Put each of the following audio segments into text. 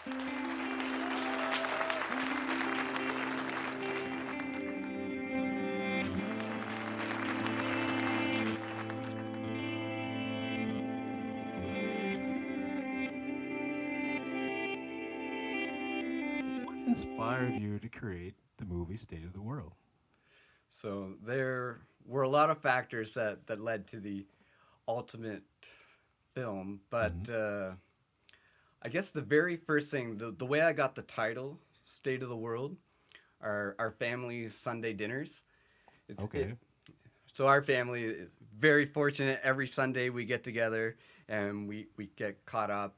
What inspired you to create the movie State of the World? So there were a lot of factors that led to the ultimate film, but I guess the very first thing, the way I got the title, State of the World, our family Sunday dinners. Okay. So our family is very fortunate. Every Sunday we get together and we get caught up.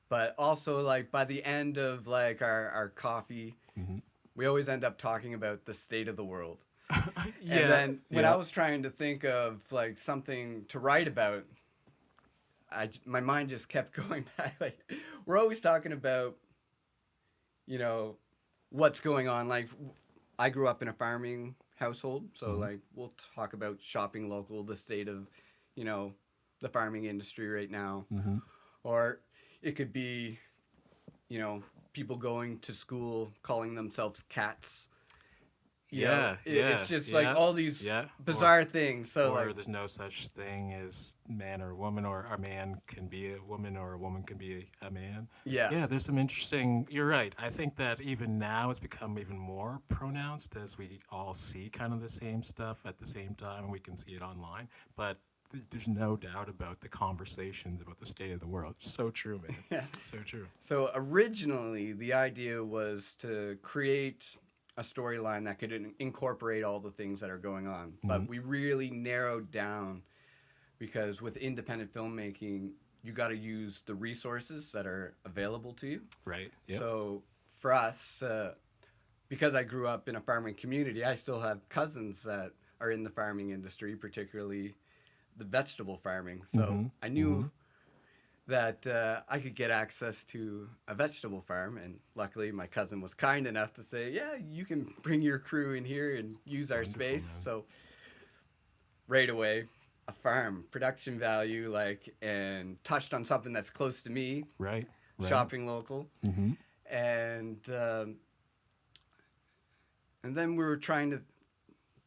But also, like, by the end of, like, our coffee, we always end up talking about the state of the world. Yeah. And then when yeah. I was trying to think of, like, something to write about, my mind just kept going back. Like, we're always talking about, you know, what's going on. Like, I grew up in a farming household, so like we'll talk about shopping local, the state of, you know, the farming industry right now, or it could be, you know, people going to school calling themselves cats. You know, it's just like all these bizarre things. So or like, there's no such thing as man or woman, or a man can be a woman, or a woman can be a man. Yeah. There's some interesting. You're right. I think that even now it's become even more pronounced as we all see kind of the same stuff at the same time, and we can see it online. But there's no doubt about the conversations about the state of the world. So true, man. Yeah. So true. So originally, the idea was to create a storyline that could incorporate all the things that are going on. But we really narrowed down because with independent filmmaking, you got to use the resources that are available to you. Right. Yep. So for us, because I grew up in a farming community, I still have cousins that are in the farming industry, particularly the vegetable farming. So I knew that I could get access to a vegetable farm, and luckily my cousin was kind enough to say, yeah, you can bring your crew in here and use our space. Man. So right away, a farm, production value, like, and touched on something that's close to me, Right. shopping local. And then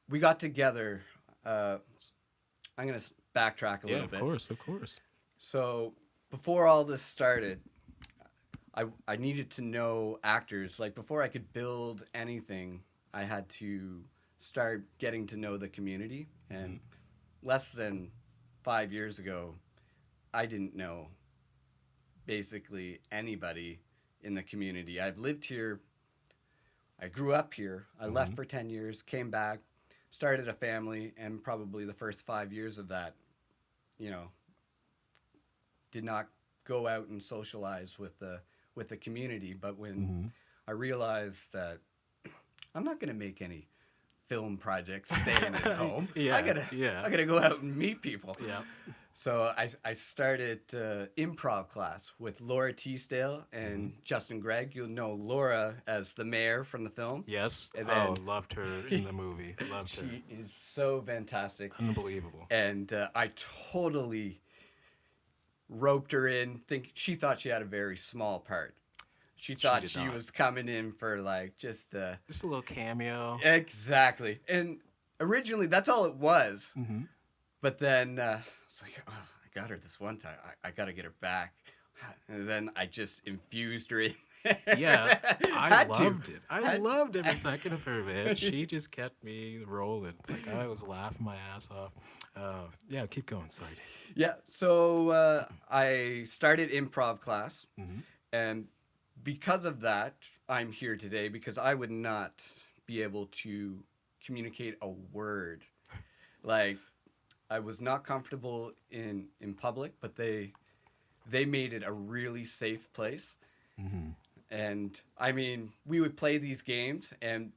we got together. I'm going to backtrack a little bit. Yeah, of course. So before all this started, I needed to know actors. Like, before I could build anything, I had to start getting to know the community. And less than 5 years ago, I didn't know basically anybody in the community. I've lived here. I grew up here. I left for 10 years, came back, started a family, and probably the first 5 years of that, you know, did not go out and socialize with the community. But when I realized that I'm not going to make any film projects staying at home, I gotta go out and meet people. Yeah. So I started improv class with Laura Teasdale and Justin Gregg. You'll know Laura as the mayor from the film. Yes. And then, loved her in the movie. Loved her. She is so fantastic. Unbelievable. And I totally roped her in. She thought she had a very small part. She thought she was coming in for like just a little cameo. Exactly. And originally that's all it was. But then I was like, oh, I got her this one time. I got to get her back. And then I just infused her in. Yeah, I loved it. I loved every second of her, man. She just kept me rolling. Like, I was laughing my ass off. Yeah, keep going. Sorry. Yeah, so I started improv class. And because of that, I'm here today because I would not be able to communicate a word. Like, I was not comfortable in public, but they made it a really safe place. And I mean, we would play these games, and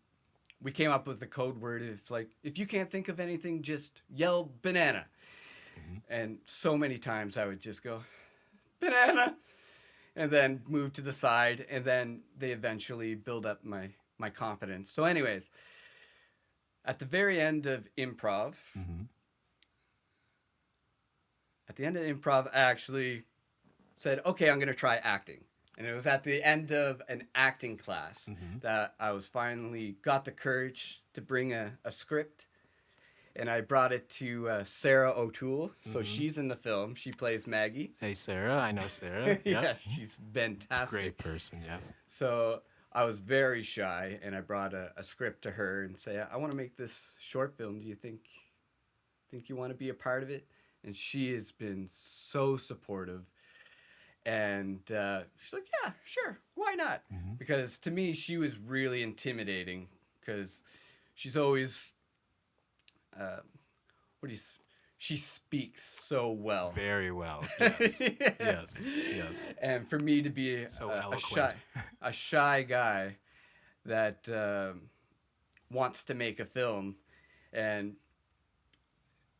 we came up with the code word of like, if you can't think of anything, just yell banana. And so many times I would just go, banana, and then move to the side, and then they eventually build up my confidence. So anyways, at the very end of improv, I actually said, okay, I'm going to try acting. And it was at the end of an acting class that I was finally got the courage to bring a script. And I brought it to Sarah O'Toole. So she's in the film. She plays Maggie. Hey, Sarah. I know Sarah. Yeah, Yep. she's fantastic. Great person, yes. So I was very shy, and I brought a script to her and say, I want to make this short film. Do you think you want to be a part of it? And she has been so supportive. And she's like, yeah, sure. Why not? Because to me, she was really intimidating because she's always... she speaks so well. Very well. Yes. Yes. Yes. And for me to be So a eloquent. shy guy that wants to make a film, and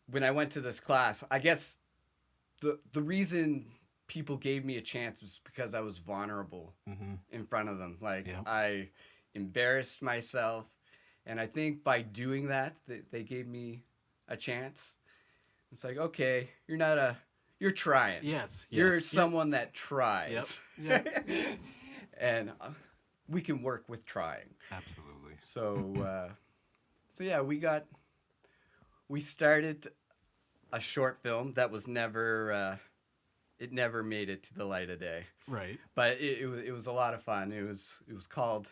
when I went to this class, I guess the reason people gave me a chance was because I was vulnerable in front of them. Like I embarrassed myself. And I think by doing that, they gave me a chance. It's like, okay, you're trying. Yes. You're someone that tries. Yep. And we can work with trying. Absolutely. So yeah, we started a short film that was never, it never made it to the light of day. Right. But it was a lot of fun. It was called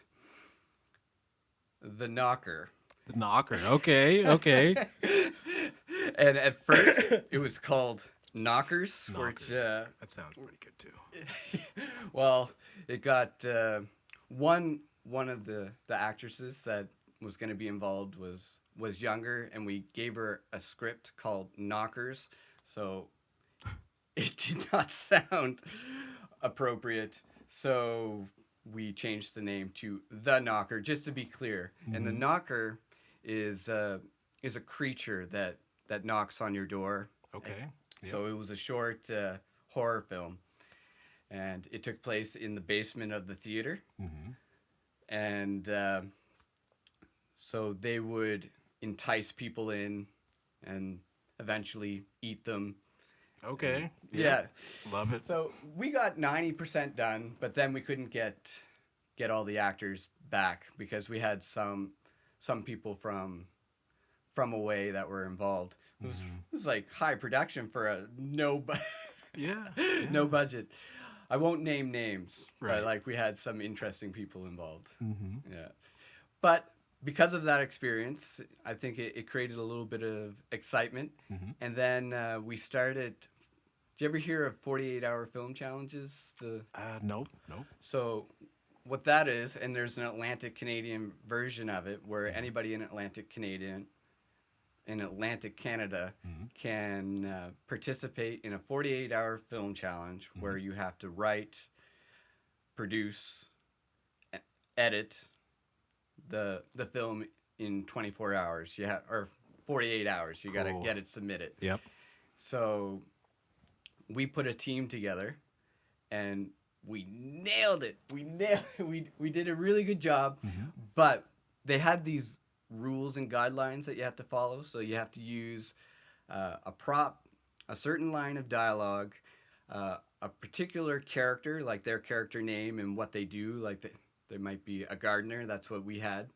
The Knocker. The Knocker. Okay. Okay. And at first, it was called Knockers. Knockers. Which, That sounds pretty good too. well, it got one of the actresses that was going to be involved was younger, and we gave her a script called Knockers, so it did not sound appropriate. So we changed the name to The Knocker, just to be clear. And the Knocker is a creature that knocks on your door. Okay. Yep. So it was a short horror film, and it took place in the basement of the theater. And so they would entice people in and eventually eat them. Okay. Yeah. Love it. So we got 90% done, but then we couldn't get all the actors back because we had some people from away that were involved. It was like high production for a no budget. I won't name names, Right. but like we had some interesting people involved. Yeah, but because of that experience, I think it created a little bit of excitement, and then we started. Did you ever hear of 48-hour film challenges? Nope. So what that is, and there's an Atlantic Canadian version of it where anybody in Atlantic Canada can participate in a 48-hour film challenge where you have to write, produce, edit the film in 24 hours. Or 48 hours. You got to get it submitted. Yep. So we put a team together, and we nailed it. We did a really good job, but they had these rules and guidelines that you have to follow. So you have to use a prop, a certain line of dialogue, a particular character, like their character name and what they do. Like there might be a gardener. That's what we had.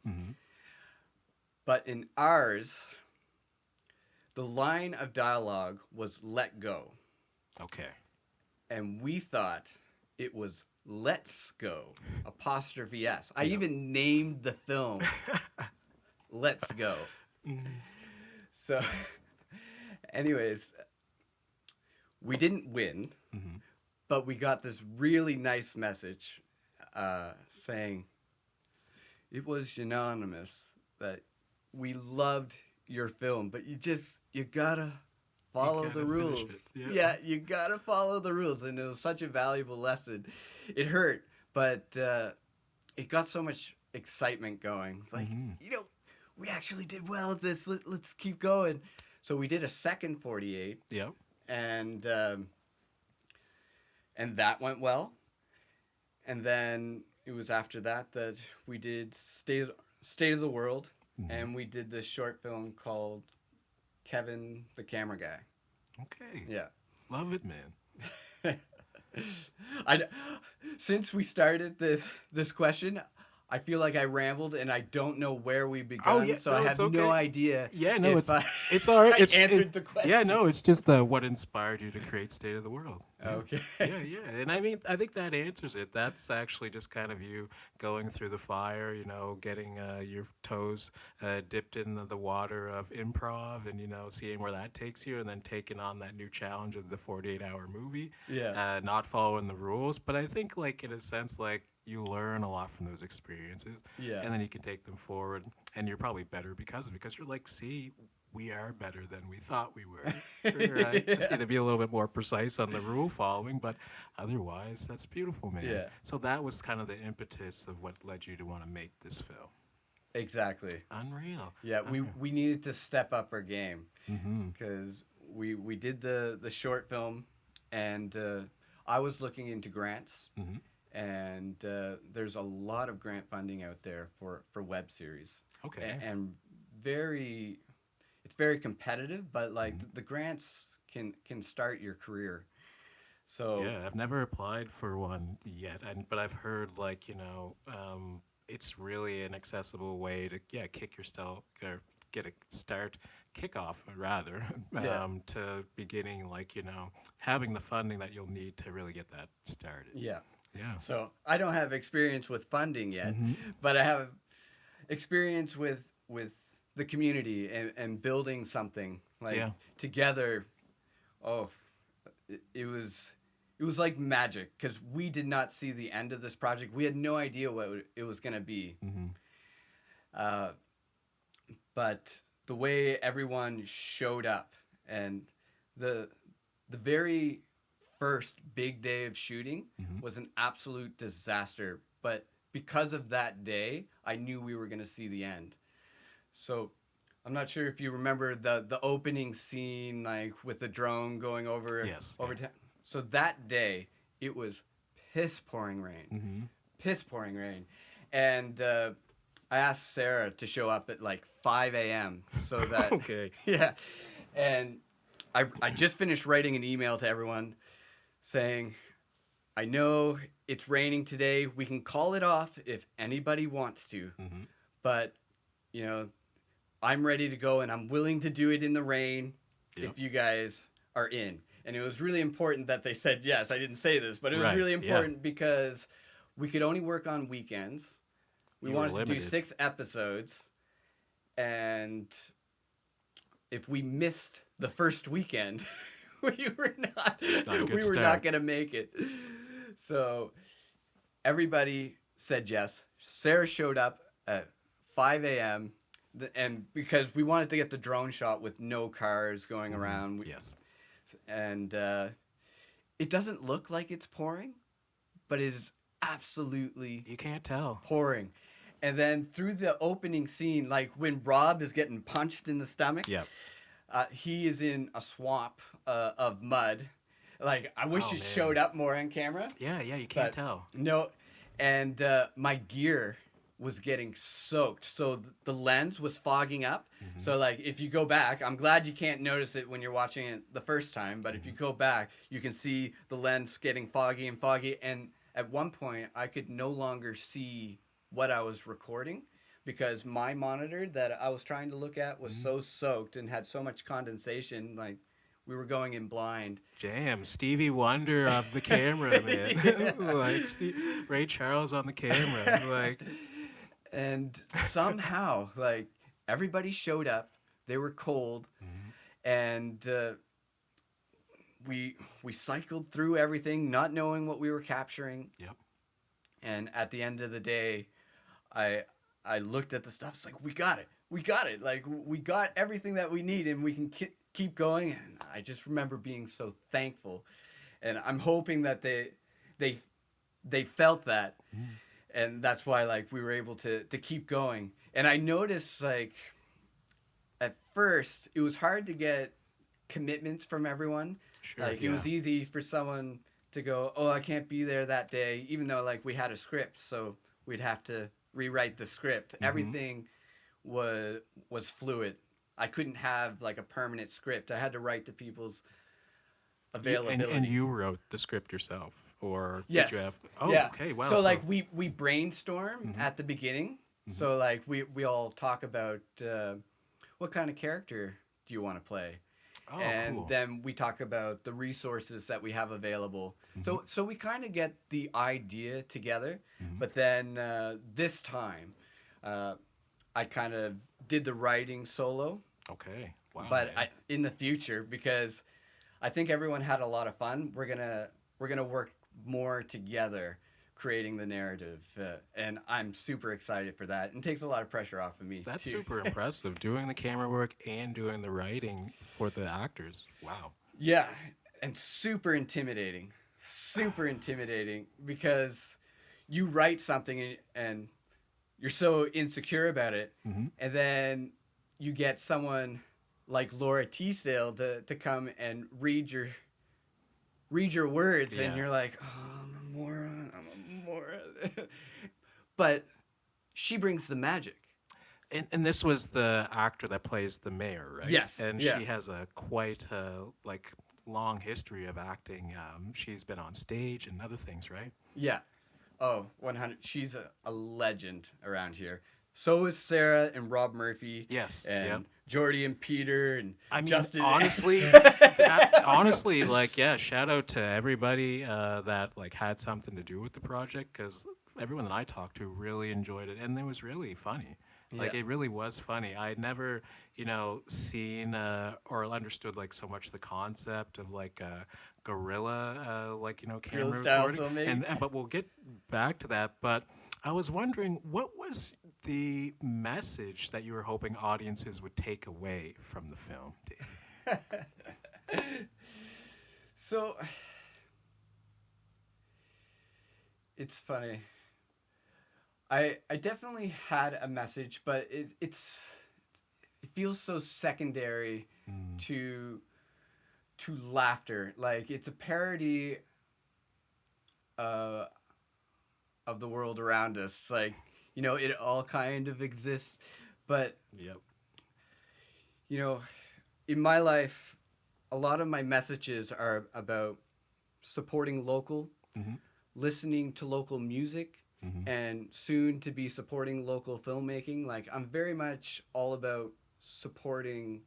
But in ours, the line of dialogue was "let go." Okay. And we thought it was "let's go," apostrophe S. I even named the film "Let's Go." So, anyways, we didn't win, but we got this really nice message saying it was unanimous that we loved your film, but you gotta follow the rules. Yeah, you gotta follow the rules. And it was such a valuable lesson. It hurt, but it got so much excitement going. It's like, we actually did well at this. Let's keep going. So we did a second 48. Yep. And that went well. And then it was after that we did State of the World. And we did this short film called Kevin the Camera Guy. Okay. Yeah. Love it, man. I since we started this question, I feel like I rambled and I don't know where we begun, yeah, so no, I it's have okay. no idea. Yeah, no, if I, it's all right. I answered the question. Yeah, no, it's just what inspired you to create State of the World. Okay. Yeah, and I mean, I think that answers it. That's actually just kind of you going through the fire, getting your toes dipped in the water of improv, and seeing where that takes you, and then taking on that new challenge of the 48-hour movie. Yeah. Not following the rules, but I think, like, in a sense, like, you learn a lot from those experiences, Yeah. and then you can take them forward, and you're probably better because you're like, see, we are better than we thought we were. Right? Just need to be a little bit more precise on the rule following, but otherwise, that's beautiful, man. Yeah. So that was kind of the impetus of what led you to want to make this film. Exactly. Unreal. Yeah, we needed to step up our game because we did the short film, and I was looking into grants, and there's a lot of grant funding out there for web series. Okay. And it's very competitive, but like the grants can start your career. So yeah, I've never applied for one yet, but I've heard, like, it's really an accessible way to kick your or get a start, kickoff rather, to beginning, like, having the funding that you'll need to really get that started. Yeah. Yeah. So I don't have experience with funding yet, but I have experience with the community and building something like together. Oh, it was like magic because we did not see the end of this project. We had no idea what it was going to be. But the way everyone showed up, and the very first big day of shooting was an absolute disaster. But because of that day, I knew we were going to see the end. So I'm not sure if you remember the opening scene, like with the drone going over town. So that day, it was piss pouring rain, and I asked Sarah to show up at like 5 a.m. so that Okay. Yeah, and I just finished writing an email to everyone saying, I know it's raining today. We can call it off if anybody wants to, but I'm ready to go and I'm willing to do it in the rain if you guys are in. And it was really important that they said yes. I didn't say this, but it was really important because we could only work on weekends. We wanted to do 6 episodes. And if we missed the first weekend, we were not going to make it. So everybody said yes. Sarah showed up at 5 a.m. And because we wanted to get the drone shot with no cars going around. And it doesn't look like it's pouring, but it is absolutely You can't tell. pouring. And then through the opening scene, like when Rob is getting punched in the stomach, he is in a swamp of mud. Like, I wish it showed up more on camera. Yeah, you can't tell. No, and my gear was getting soaked, so the lens was fogging up. So like, if you go back, I'm glad you can't notice it when you're watching it the first time, but if you go back, you can see the lens getting foggy, and at one point I could no longer see what I was recording because my monitor that I was trying to look at was so soaked and had so much condensation, like we were going in blind. Damn, Stevie Wonder of the camera, man. Like Ray Charles on the camera, like. And somehow, like, everybody showed up. They were cold, and we cycled through everything, not knowing what we were capturing. Yep. And at the end of the day, I looked at the stuff. It's like, we got it. Like, we got everything that we need, and we can keep going. And I just remember being so thankful, and I'm hoping that they felt that. And that's why, like, we were able to keep going. And I noticed, like, at first, it was hard to get commitments from everyone. Sure, like, it was easy for someone to go, oh, I can't be there that day, even though, like, we had a script, so we'd have to rewrite the script. Everything was fluid. I couldn't have, like, a permanent script. I had to write to people's availability. And you wrote the script yourself, or Yes. did you have? Oh, Yeah. okay. Wow. So like we brainstorm at the beginning. Mm-hmm. So like we all talk about what kind of character do you want to play, Oh, and cool. then we talk about the resources that we have available. Mm-hmm. So we kind of get the idea together, Mm-hmm. but then this time I kind of did the writing solo. Okay. Wow. But man. in the future, because I think everyone had a lot of fun, we're gonna work more together creating the narrative, and I'm super excited for that. And it takes a lot of pressure off of me. That's too. super impressive. Doing the camera work and doing the writing for the actors. Wow. Yeah, and super intimidating. Super intimidating because you write something and you're so insecure about it, Mm-hmm. and then you get someone like Laura Teasdale to come and read your words, Yeah. and you're like, oh, I'm a moron. But she brings the magic. And this was the actor that plays the mayor, right? Yes, And yeah. she has a quite like long history of acting. She's been on stage and other things, right? Yeah. Oh, 100. She's a legend around here. So is Sarah and Rob Murphy. Yes, And yep. Jordy and Peter and I mean, Justin. honestly, honestly, like, yeah, shout out to everybody that like had something to do with the project, because everyone that I talked to really enjoyed it, and it was really funny. Like, Yeah. it really was funny. I'd never, seen or understood like so much the concept of like guerrilla, camera style recording. filmmaking. But we'll get back to that. But I was wondering, what was the message that you were hoping audiences would take away from the film, Dave? So it's funny. I definitely had a message, but it feels so secondary to laughter. Like, it's a parody of the world around us. Like, it all kind of exists, but Yep. In my life, a lot of my messages are about supporting local, listening to local music, and soon to be supporting local filmmaking. Like, I'm very much all about supporting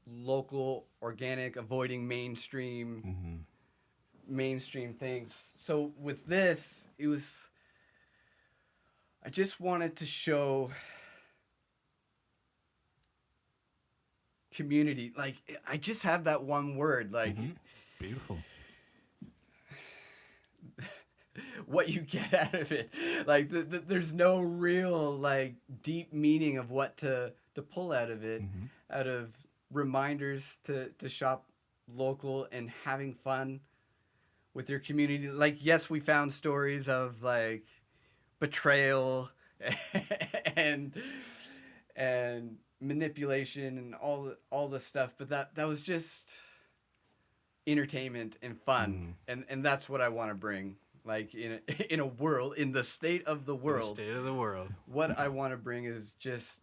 local, organic, avoiding mainstream things. So with this, I just wanted to show community. Like, I just have that one word, like, Beautiful. what you get out of it. Like, there's no real, like, deep meaning of what to pull out of it, out of reminders to shop local and having fun with your community. Like, yes, we found stories of, like, betrayal and manipulation and all this stuff, but that was just entertainment and fun, and that's what I want to bring. Like, in a world, in the state of the world, The state of the world. what I want to bring is just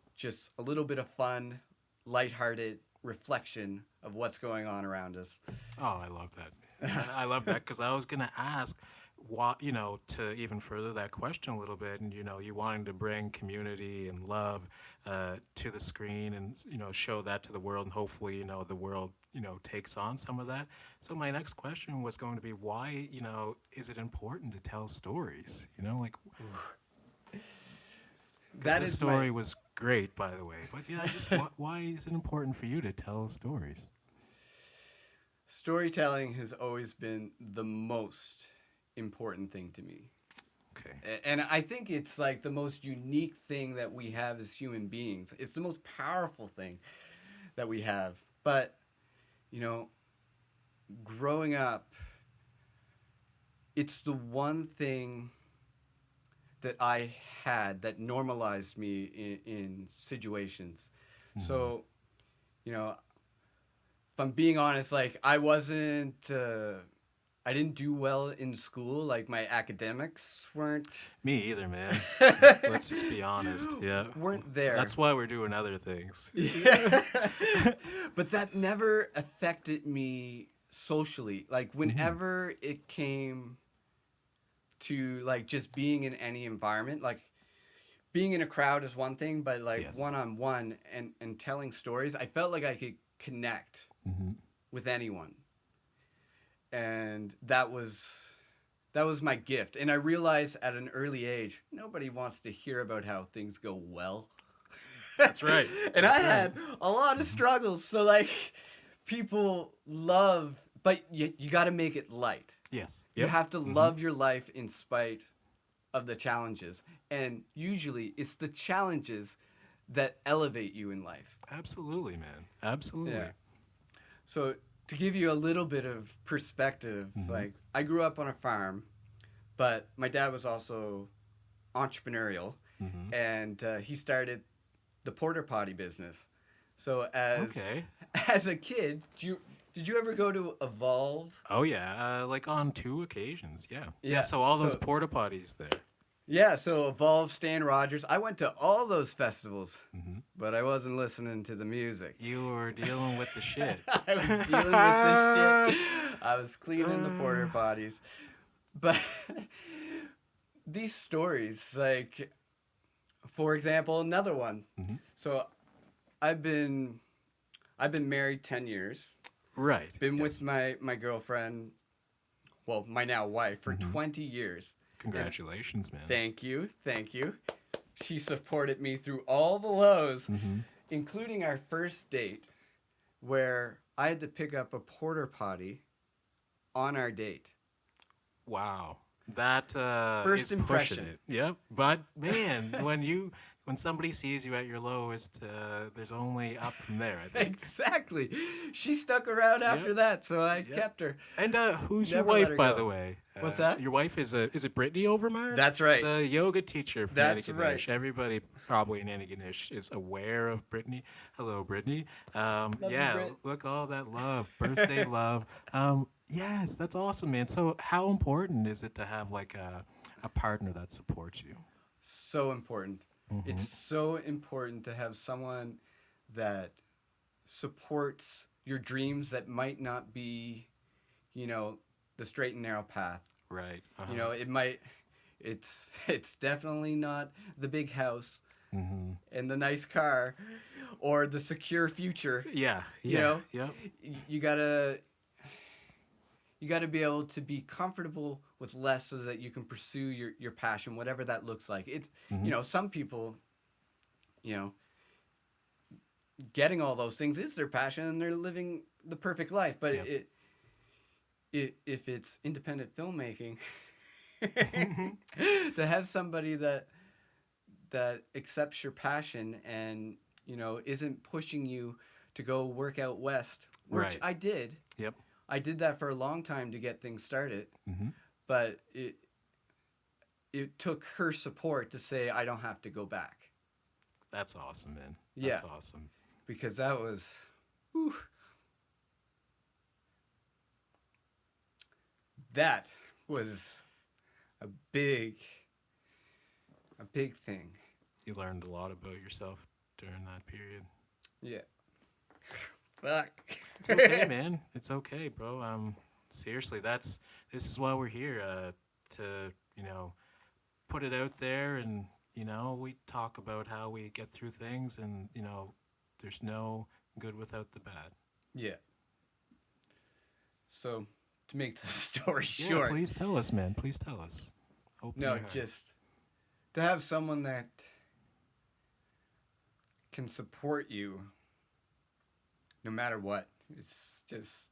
a little bit of fun, lighthearted reflection of what's going on around us. Oh, I love that. I love that, because I was going to ask, what, to even further that question a little bit, and, you wanting to bring community and love to the screen and, show that to the world, and hopefully, the world, takes on some of that. So my next question was going to be, why, is it important to tell stories? Like, That this is story was great, by the way. But yeah, just why is it important for you to tell stories? Storytelling has always been the most important thing to me. Okay. And I think it's like the most unique thing that we have as human beings. It's the most powerful thing that we have. But, growing up, it's the one thing that I had that normalized me in situations. So, if I'm being honest, like, I didn't do well in school. Like, my academics weren't Me either, man. Let's just be honest. Yeah. weren't there. That's why we're doing other things. Yeah. But that never affected me socially. Like whenever it came to like just being in any environment, like being in a crowd is one thing, but like Yes. one-on-one and telling stories, I felt like I could connect with anyone. And that was my gift. And I realized at an early age, nobody wants to hear about how things go well. That's right. And That's I had a lot of struggles. So like people love, but you got to make it light. Yes. You have to love your life in spite of the challenges. And usually it's the challenges that elevate you in life. Absolutely, man. Absolutely. Yeah. So to give you a little bit of perspective, like I grew up on a farm, but my dad was also entrepreneurial, and he started the porta potty business. So as a kid, did you ever go to Evolve? Oh yeah, like on 2 occasions. Yeah. Yeah, So all those so- porta potties there. Yeah, so Evolve, Stan Rogers. I went to all those festivals, but I wasn't listening to the music. You were dealing with the shit. I was dealing with this shit. I was cleaning the porta potties. But these stories, like, for example, another one. So I've been married 10 years. Right. Been with my girlfriend, well, my now wife, for 20 years. Congratulations, man. Thank you. She supported me through all the lows, including our first date, where I had to pick up a porta potty on our date. Wow. That First is impression. pushing it. Yep. But man, when somebody sees you at your lowest, there's only up from there, I think. Exactly. She stuck around after that, so I kept her. And who's your Never let wife, her by go. the way? What's that? Your wife is it Brittany Overmars? That's right. The yoga teacher from That's Antigonish. right. Everybody probably in Antigonish is aware of Brittany. Hello, Brittany. Yeah, Brit. look, all that love, birthday love. Yes, that's awesome, man. So how important is it to have like a partner that supports you? So important. It's so important to have someone that supports your dreams that might not be, the straight and narrow path. Right. It's definitely not the big house and the nice car or the secure future. Yeah. You know? Yep. You gotta be able to be comfortable with less so that you can pursue your passion, whatever that looks like. It's some people, getting all those things is their passion and they're living the perfect life. But if it's independent filmmaking, to have somebody that accepts your passion and isn't pushing you to go work out west, which Right. I did. Yep. I did that for a long time to get things started, but it took her support to say I don't have to go back. That's awesome, man. Yeah. That's awesome. Because that was, whew. That was a big thing. You learned a lot about yourself during that period. Yeah. Fuck. It's okay, man. It's okay, bro. Seriously, this is why we're here, to, put it out there and, we talk about how we get through things and, there's no good without the bad. Yeah. So, to make the story Yeah, short. please tell us, man. Please tell us. Open No, your heart. just to have someone that can support you no matter what. It's just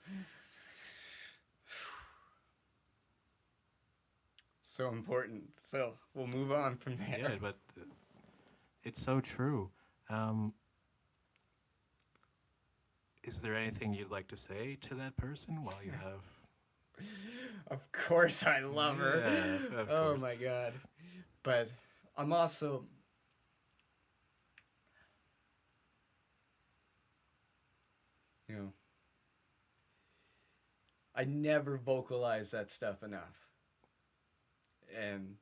so important. So we'll move on from there. Yeah, but it's so true. Is there anything you'd like to say to that person while you have... Of course I love her. Yeah, of Oh course. my God. But I'm also... I never vocalize that stuff enough. And,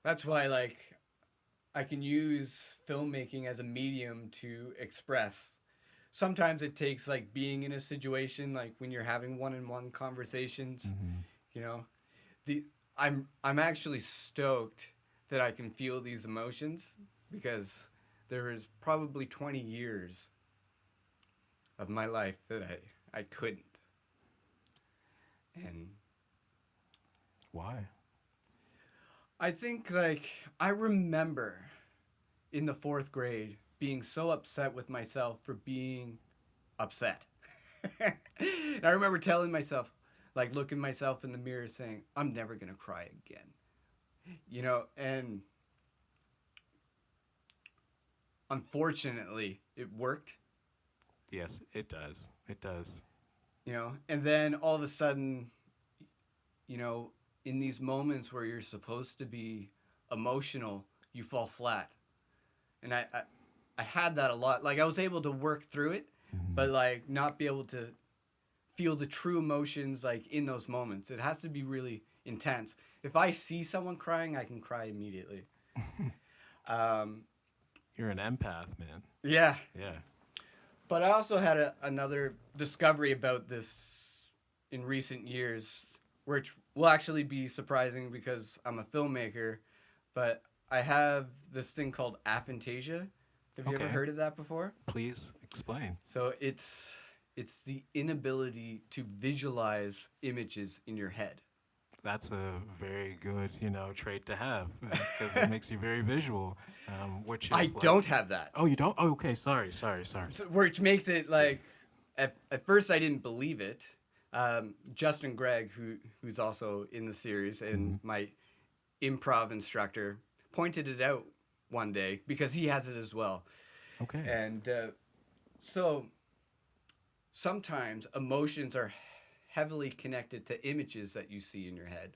that's why, I can use filmmaking as a medium to express sometimes it takes like being in a situation like when you're having one-on-one conversations, you know, I'm actually stoked that I can feel these emotions because there is probably 20 years of my life that I couldn't. And Why? I think like I remember in the 4th grade being so upset with myself for being upset. And I remember telling myself, like looking myself in the mirror saying, I'm never going to cry again. You know, and unfortunately it worked. Yes, it does. It does. You know, and then all of a sudden, you know, in these moments where you're supposed to be emotional, you fall flat. And I had that a lot. Like I was able to work through it, but like not be able to feel the true emotions like in those moments. It has to be really intense. If I see someone crying, I can cry immediately. You're an empath, man. Yeah. Yeah. But I also had another discovery about this in recent years, which will actually be surprising because I'm a filmmaker, but I have this thing called aphantasia. Have you ever heard of that before? Please explain. So it's the inability to visualize images in your head. That's a very good, trait to have because it makes you very visual, which is don't have that. Oh, you don't? Oh, okay. Sorry. So, which makes it like, at first I didn't believe it. Justin Gregg, who's also in the series and my improv instructor, pointed it out one day because he has it as well. Okay. And so sometimes emotions are heavily connected to images that you see in your head.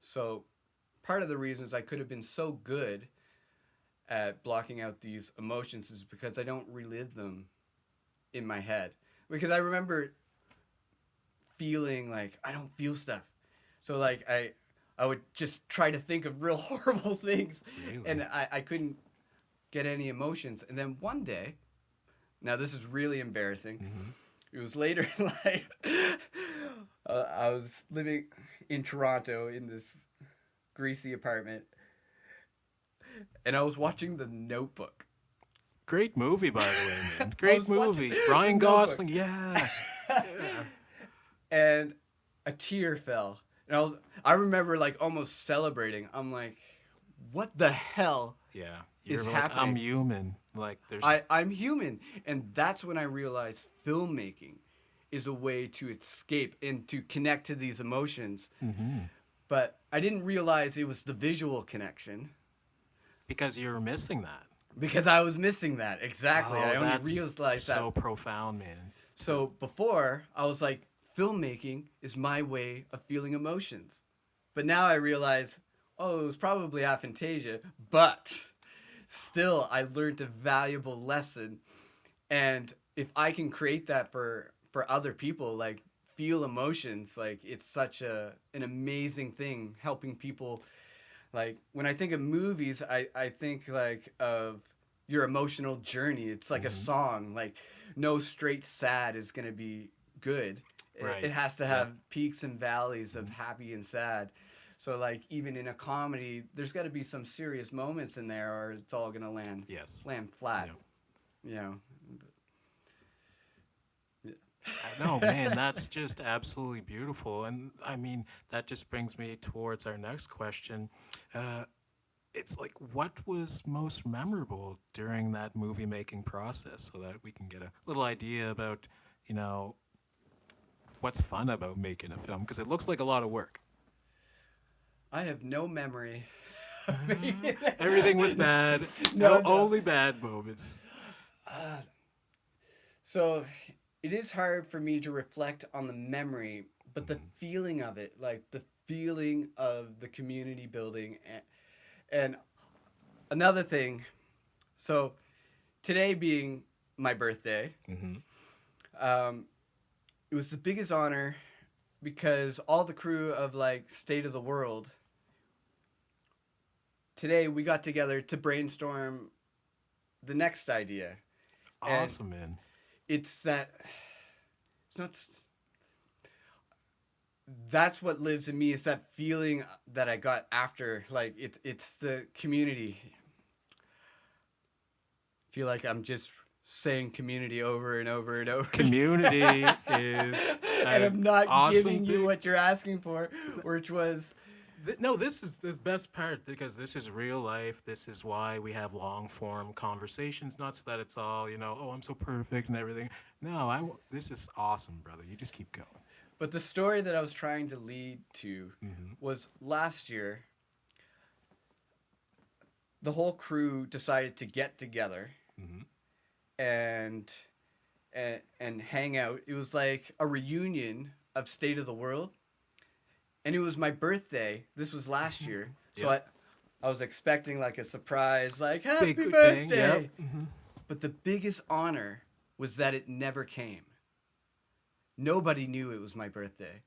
So part of the reasons I could have been so good at blocking out these emotions is because I don't relive them in my head. Because I remember feeling like I don't feel stuff. So like I would just try to think of real horrible things. Really? And I couldn't get any emotions. And then one day, now this is really embarrassing. It was later in life. I was living in Toronto in this greasy apartment, and I was watching The Notebook. Great movie, by the way, man. Great movie. Ryan Gosling, yeah. And a tear fell. And I remember like almost celebrating. I'm like, what the hell? Yeah. Is like, happening? I'm human. Like there's I'm human. And that's when I realized filmmaking is a way to escape and to connect to these emotions. But I didn't realize it was the visual connection. Because you're missing that. Because I was missing that. Exactly. I only realized that. So profound, man. So before, I was like, filmmaking is my way of feeling emotions. But now I realize, it was probably aphantasia, but still I learned a valuable lesson. And if I can create that for other people, like feel emotions, like it's such an amazing thing, helping people. Like when I think of movies, I think like of your emotional journey. It's like a song, like no straight sad is going to be good. Right. It has to have peaks and valleys of happy and sad. So like even in a comedy, there's got to be some serious moments in there or it's all going to land flat. Yeah. You know. No, man, that's just absolutely beautiful. And I mean, that just brings me towards our next question. It's like, what was most memorable during that movie making process so that we can get a little idea about, what's fun about making a film? Because it looks like a lot of work. I have no memory. Everything was bad. No, only bad moments. So it is hard for me to reflect on the memory, but the feeling of it, like the feeling of the community building. And another thing, so today being my birthday, it was the biggest honor because all the crew of like State of the World, today we got together to brainstorm the next idea. Awesome, man. it's that it's not. That's what lives in me. Is that feeling that I got after. Like it's the community. I feel like I'm just saying community over and over and over. Community is And I'm not awesome giving you thing. what you're asking for, which was No, this is the best part because this is real life. This is why we have long form conversations, not so that it's all, oh, I'm so perfect and everything. No, this is awesome, brother. You just keep going. But the story that I was trying to lead to was last year, the whole crew decided to get together and hang out. It was like a reunion of State of the World. And it was my birthday. This was last year. So Yep. I was expecting like a surprise, like, happy Big birthday. thing, yep. But the biggest honor was that it never came. Nobody knew it was my birthday.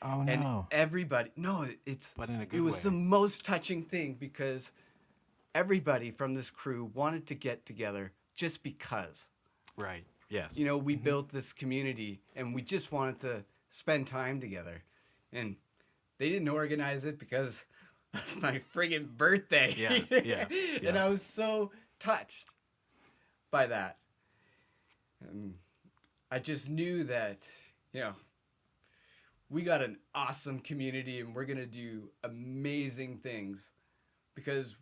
Oh, And no. everybody, But in a it good was way. the most touching thing because everybody from this crew wanted to get together just because. Right. Yes. We built this community and we just wanted to spend time together. And they didn't organize it because of my friggin' birthday. Yeah. And I was so touched by that. I just knew that, we got an awesome community and we're going to do amazing things because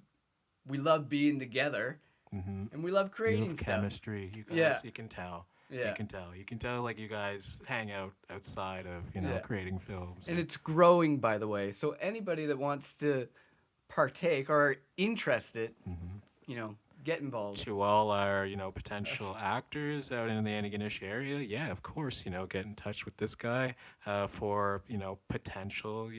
we love being together and we love You creating have stuff. chemistry. You guys, Yeah. you can tell. Yeah. You can tell like you guys hang out outside of, Yeah. creating films. And it's growing, by the way. So anybody that wants to partake or are interested, get involved. To all our, potential actors out in the Antigonish area, yeah, of course, get in touch with this guy for, potential,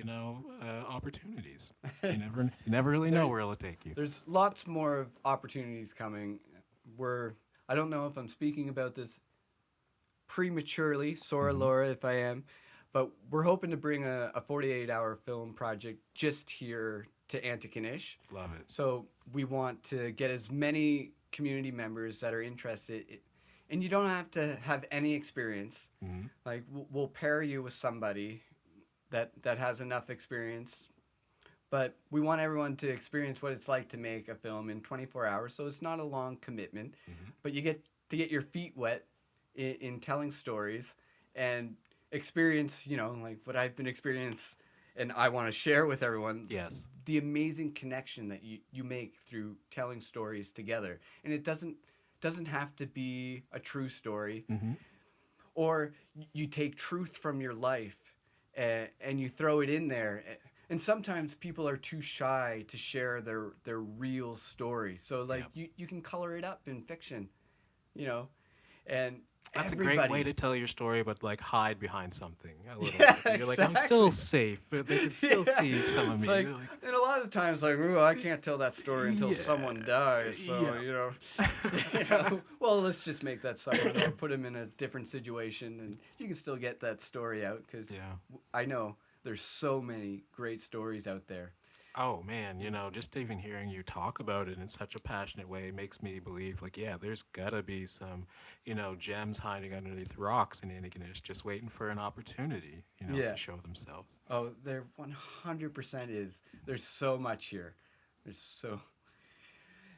opportunities. You never really know where it'll take you. There's lots more of opportunities coming. I don't know if I'm speaking about this prematurely, Sora Laura, if I am, but we're hoping to bring a 48-hour film project just here to Antigonish. Love it. So we want to get as many community members that are interested. And you don't have to have any experience. Like, we'll pair you with somebody that has enough experience. But we want everyone to experience what it's like to make a film in 24 hours. So it's not a long commitment. But you get to get your feet wet in telling stories and experience, like what I've been experiencing and I want to share with everyone. Yes. The amazing connection that you make through telling stories together. And it doesn't have to be a true story. Or you take truth from your life and you throw it in there. And sometimes people are too shy to share their real story. So like you can color it up in fiction, and That's everybody. a great way to tell your story, but like hide behind something a little Yeah, bit. You're like, I'm still exactly. safe. But they can still see some of It's me. like, They're like, and a lot of the times, like, ooh, I can't tell that story until Yeah, someone dies. So, yeah. well, let's just make that someone or put him in a different situation, and you can still get that story out because I know there's so many great stories out there. Oh man, just even hearing you talk about it in such a passionate way makes me believe, like, yeah, there's gotta be some, gems hiding underneath rocks in Antigonish, just waiting for an opportunity, Yeah. to show themselves. Oh, there 100% is. There's so much here.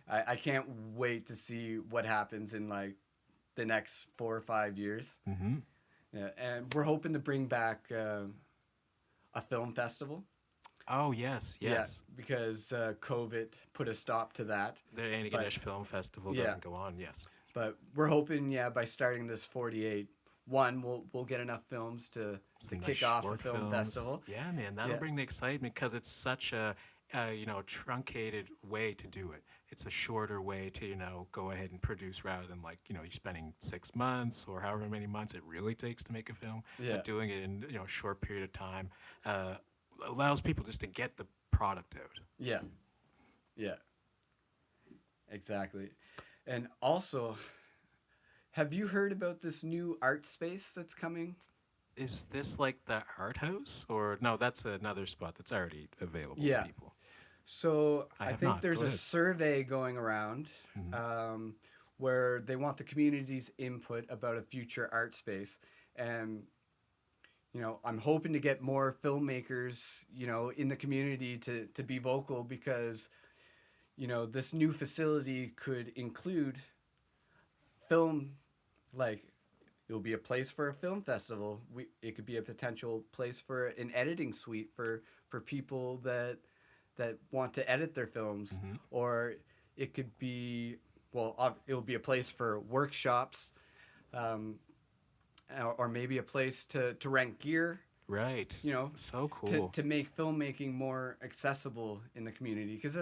I can't wait to see what happens in like the next 4 or 5 years. Yeah, and we're hoping to bring back a film festival. Oh yes. Yeah, because COVID put a stop to that. The Antigonish Film Festival doesn't go on. Yes. But we're hoping, by starting this 48, we'll get enough films to Some kick nice off a short film films. festival. Yeah, man, that'll bring the excitement because it's such a truncated way to do it. It's a shorter way to go ahead and produce rather than like you're spending 6 months or however many months it really takes to make a film. Yeah. But doing it in a short period of time allows people just to get the product out. Yeah. Exactly. And also, have you heard about this new art space that's coming? Is this like the art house or no? That's another spot that's already available Yeah. to people. So I I have think not. there's Go a ahead. survey going around where they want the community's input about a future art space. And, you know, I'm hoping to get more filmmakers, you know, in the community to be vocal because, you know, this new facility could include film, like, it'll be a place for a film festival. It could be a potential place for an editing suite for people that want to edit their films, or it could be it'll be a place for workshops, or maybe a place to rent gear. Right. You know, so cool to make filmmaking more accessible in the community, because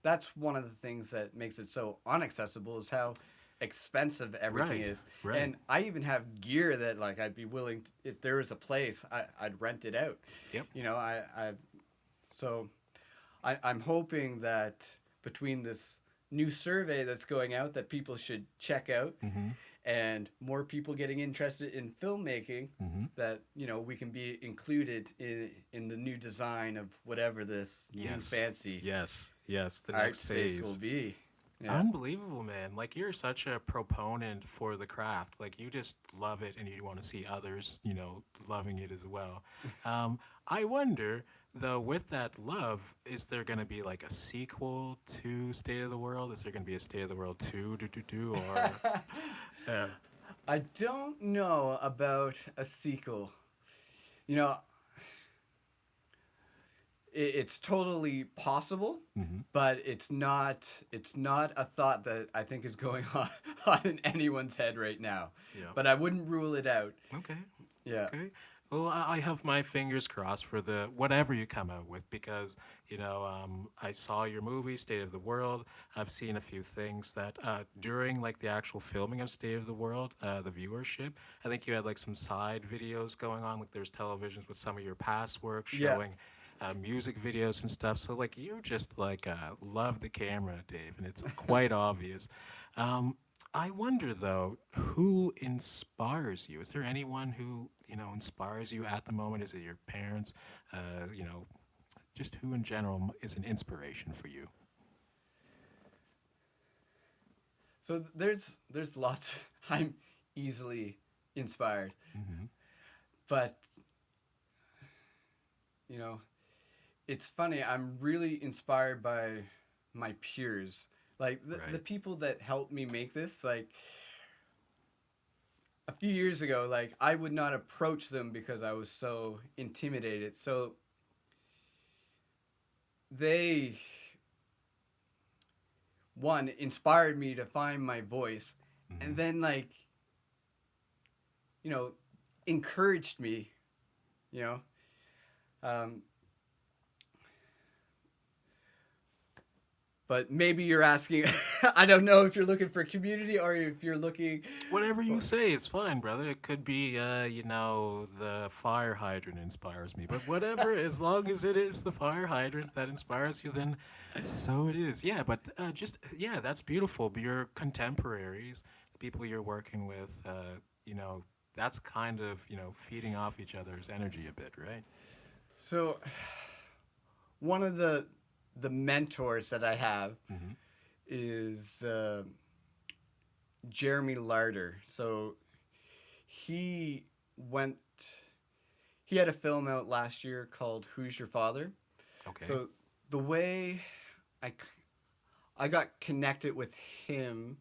that's one of the things that makes it so unaccessible is how expensive everything is. Right. And I even have gear that, like, I'd be willing to, if there was a place, I'd rent it out. Yep. You know, I'm hoping that between this new survey that's going out that people should check out, and more people getting interested in filmmaking, that, you know, we can be included in the new design of whatever this new fancy the art next space phase will be. Yeah. Unbelievable, man. Like, you're such a proponent for the craft. Like, you just love it and you want to see others, you know, loving it as well. I wonder, though, with that love, is there going to be like a sequel to State of the World? Is there going to be a State of the World 2, or... I don't know about a sequel. You know, it's totally possible, but it's not a thought that I think is going on in anyone's head right now. Yeah. But I wouldn't rule it out. Okay. Yeah. Okay. Well, I have my fingers crossed for the whatever you come out with, because, you know, I saw your movie State of the World. I've seen a few things that during like the actual filming of State of the World, the viewership, I think you had like some side videos going on. Like, there's televisions with some of your past work showing music videos and stuff. So like, you just like love the camera, Dave, and it's quite obvious. I wonder, though, who inspires you? Is there anyone who, you know, inspires you at the moment? Is it your parents? You know, just who in general is an inspiration for you? So there's lots. I'm easily inspired, but, you know, it's funny. I'm really inspired by my peers. Like, the people that helped me make this, like, a few years ago, like, I would not approach them because I was so intimidated. So they, one, inspired me to find my voice, and then, like, you know, encouraged me, you know. But maybe you're asking, I don't know if you're looking for community or if you're looking... Whatever you say is fine, brother. It could be, you know, the fire hydrant inspires me. But whatever, as long as it is the fire hydrant that inspires you, then so it is. Yeah, but that's beautiful. But your contemporaries, the people you're working with, you know, that's kind of, you know, feeding off each other's energy a bit, right? So one of the mentors that I have is Jeremy Larder. So he had a film out last year called Who's Your Father? Okay. So the way I got connected with him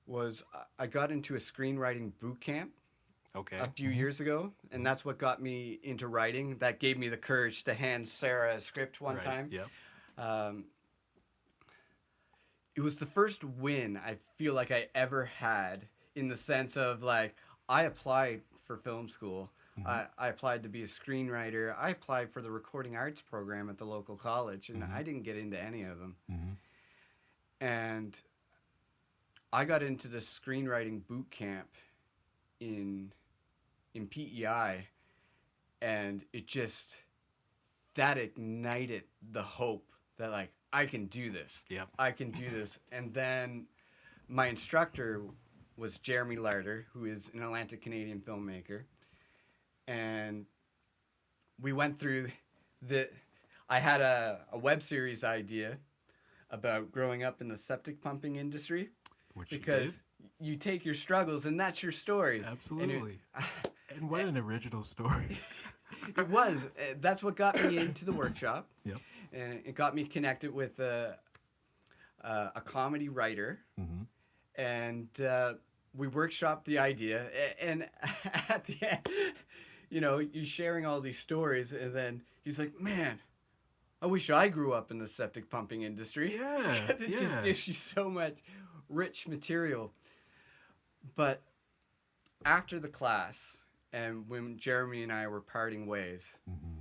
was I got into a screenwriting boot camp a few years ago, and that's what got me into writing. That gave me the courage to hand Sarah a script one time. Yeah. It was the first win I feel like I ever had, in the sense of, like, I applied for film school. I applied to be a screenwriter. I applied for the recording arts program at the local college, and I didn't get into any of them. And I got into the screenwriting boot camp in PEI, and that ignited the hope that, like, I can do this. Yep. I can do this. And then my instructor was Jeremy Larder, who is an Atlantic Canadian filmmaker. And we went through I had a web series idea about growing up in the septic pumping industry. Which you because you take your struggles and that's your story. Absolutely. And what an original story. It was. That's what got me into the workshop. Yep. And it got me connected with a comedy writer. Mm-hmm. And we workshopped the idea. And at the end, you know, you're sharing all these stories. And then he's like, man, I wish I grew up in the septic pumping industry. Yeah. Because it just gives you so much rich material. But after the class, and when Jeremy and I were parting ways, Mm-hmm.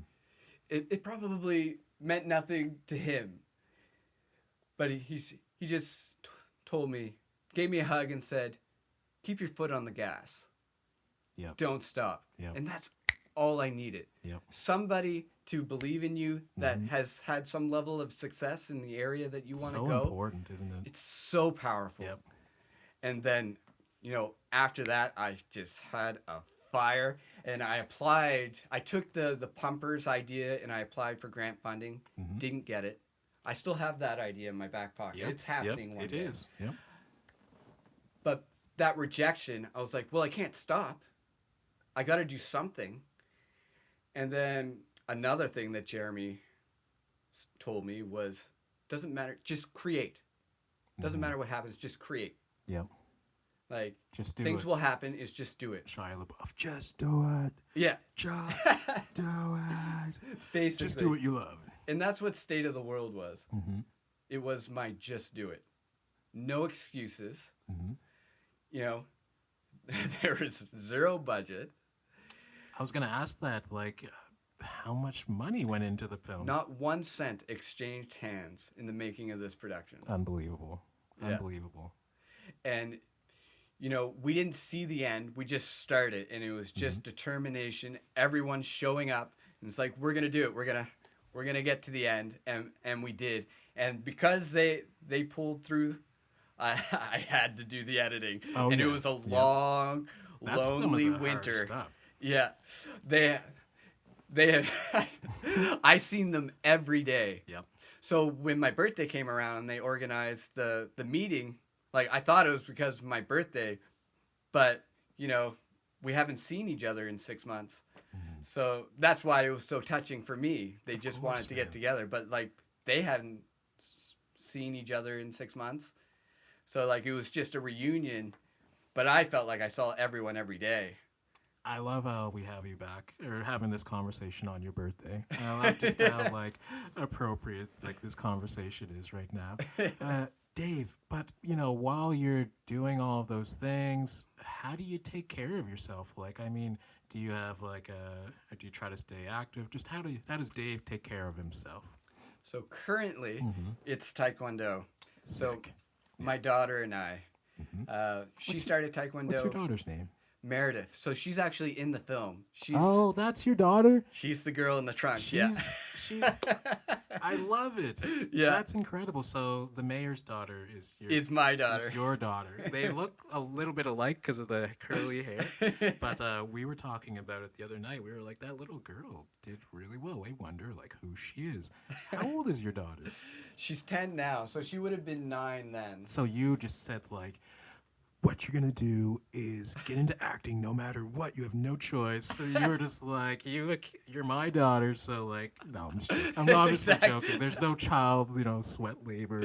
it probably meant nothing to him. But he just told me, gave me a hug and said, keep your foot on the gas. Yep. Don't stop. Yep. And that's all I needed. Yep. Somebody to believe in you that has had some level of success in the area that you want to So go. important, isn't it? It's so powerful. Yep. And then, you know, after that, I just had a fire. And I took the pumpers idea and I applied for grant funding. Mm-hmm. Didn't get it. I still have that idea in my back pocket. Yep. It's happening one It day. is. Yep. But that rejection, I was like, well, I can't stop. I got to do something. And then another thing that Jeremy told me was, doesn't matter, just create. Doesn't matter what happens, just create. Yep. Like, Just do things it. will happen, is just do it. Shia LaBeouf. Just do it. Yeah, Just do it. basically. Just do what you love. And that's what State of the World was. Mm-hmm. It was my just do it. No excuses. Mm-hmm. You know, there is zero budget. I was gonna ask that, like, how much money went into the film? Not 1 cent exchanged hands in the making of this production. Unbelievable. Yeah. Unbelievable. And, you know, we didn't see the end. We just started, and it was just determination. Everyone showing up, and it's like, we're gonna do it. We're gonna get to the end, and we did. And because they pulled through, I had to do the editing, and it was a long, That's some of lonely the hard winter. stuff. Yeah, they have. I seen them every day. Yep. So when my birthday came around and they organized the meeting, like, I thought it was because of my birthday, but, you know, we haven't seen each other in 6 months. So that's why it was so touching for me. They just course, wanted to get man. together, but, like, they hadn't seen each other in 6 months. So, like, it was just a reunion, but I felt like I saw everyone every day. I love how we have you back, or having this conversation on your birthday. I love just how, like, appropriate, like, this conversation is right now. Dave, but, you know, while you're doing all of those things, how do you take care of yourself? Like, I mean, do you have, like, do you try to stay active? Just how does Dave take care of himself? So currently, it's Taekwondo. So Sick. my daughter and I, she started Taekwondo. What's your daughter's name? Meredith. So she's actually in the film. Oh, that's your daughter? She's the girl in the trunk. She's I love it. Yeah. That's incredible. So the mayor's daughter is my daughter. Is your daughter. They look a little bit alike because of the curly hair. But we were talking about it the other night. We were like, that little girl did really well. I wonder, like, who she is. How old is your daughter? She's 10 now, so she would have been 9 then. So you just said, like, what you're going to do is get into acting no matter what. You have no choice. So you were just like, you're my daughter. So, like, no, I'm just joking. I'm obviously joking. There's no child, sweat labor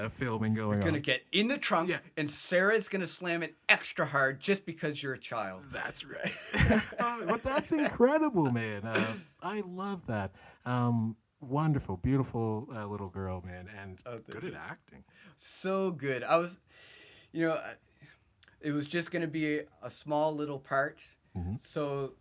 filming going on. Gonna get in the trunk, and Sarah's gonna slam it extra hard just because you're a child. That's right. But that's incredible, man. I love that. Wonderful, beautiful little girl, man, and good at acting. So good. I was, it was just going to be a small little part. Mm-hmm. So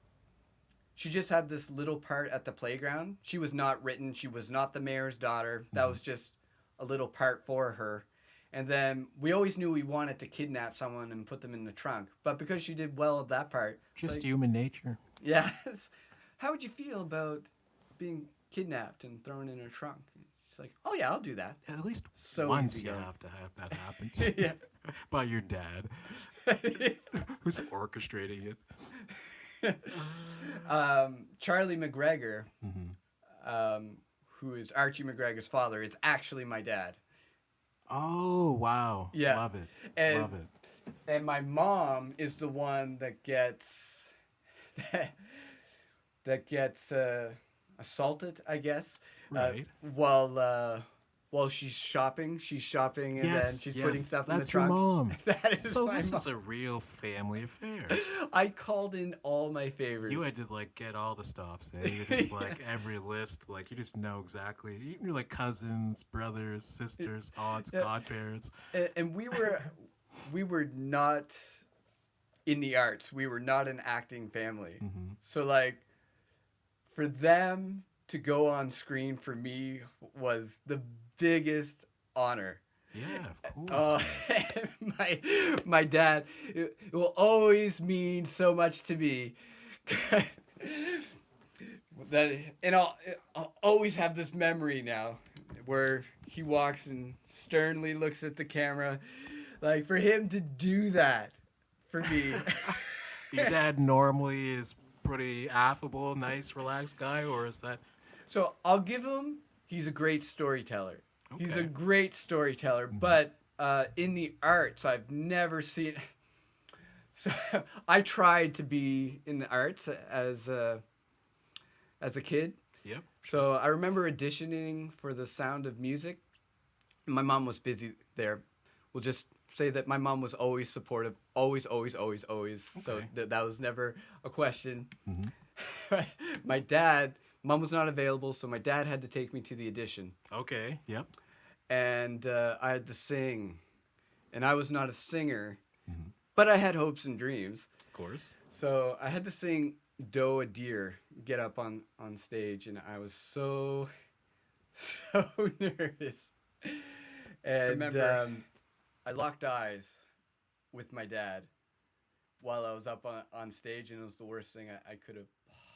she just had this little part at the playground. She was not written. She was not the mayor's daughter. That was just a little part for her. And then we always knew we wanted to kidnap someone and put them in the trunk. But because she did well at that part. Just like, human nature. Yeah. How would you feel about being kidnapped and thrown in a trunk? She's like, oh yeah, I'll do that. At least so once you have to have that happen to yeah. by your dad, who's orchestrating it. Charlie McGregor, who is Archie McGregor's father, is actually my dad. Oh, wow. Yeah. Love it. And Love it. and my mom is the one that gets that gets assaulted, I guess, Right. while she's shopping. She's shopping, and then she's putting stuff in the that's your trunk. mom. That is So my this mom. is a real family affair. I called in all my favors. You had to like get all the stops. Eh? You just like every list, like you just know exactly. You're like cousins, brothers, sisters, aunts, godparents. And we were not in the arts. We were not an acting family. Mm-hmm. So like for them to go on screen for me was the biggest honor. Yeah, of course. My dad, it will always mean so much to me. I'll always have this memory now where he walks and sternly looks at the camera. Like for him to do that for me. Your dad normally is pretty affable, nice, relaxed guy, or is that? So I'll give him, he's a great storyteller. He's a Okay. great storyteller, but in the arts, I've never seen. So I tried to be in the arts as a kid. Yep. So I remember auditioning for The Sound of Music. My mom was busy there. We'll just say that my mom was always supportive, always. So Okay. that was never a question. Mm-hmm. Mom was not available, so my dad had to take me to the audition. Okay. Yep. And I had to sing. And I was not a singer, Mm-hmm. but I had hopes and dreams. Of course. So I had to sing Doe a Deer, get up on stage, and I was so nervous. And Remember- I locked eyes with my dad while I was up on stage, and it was the worst thing I could have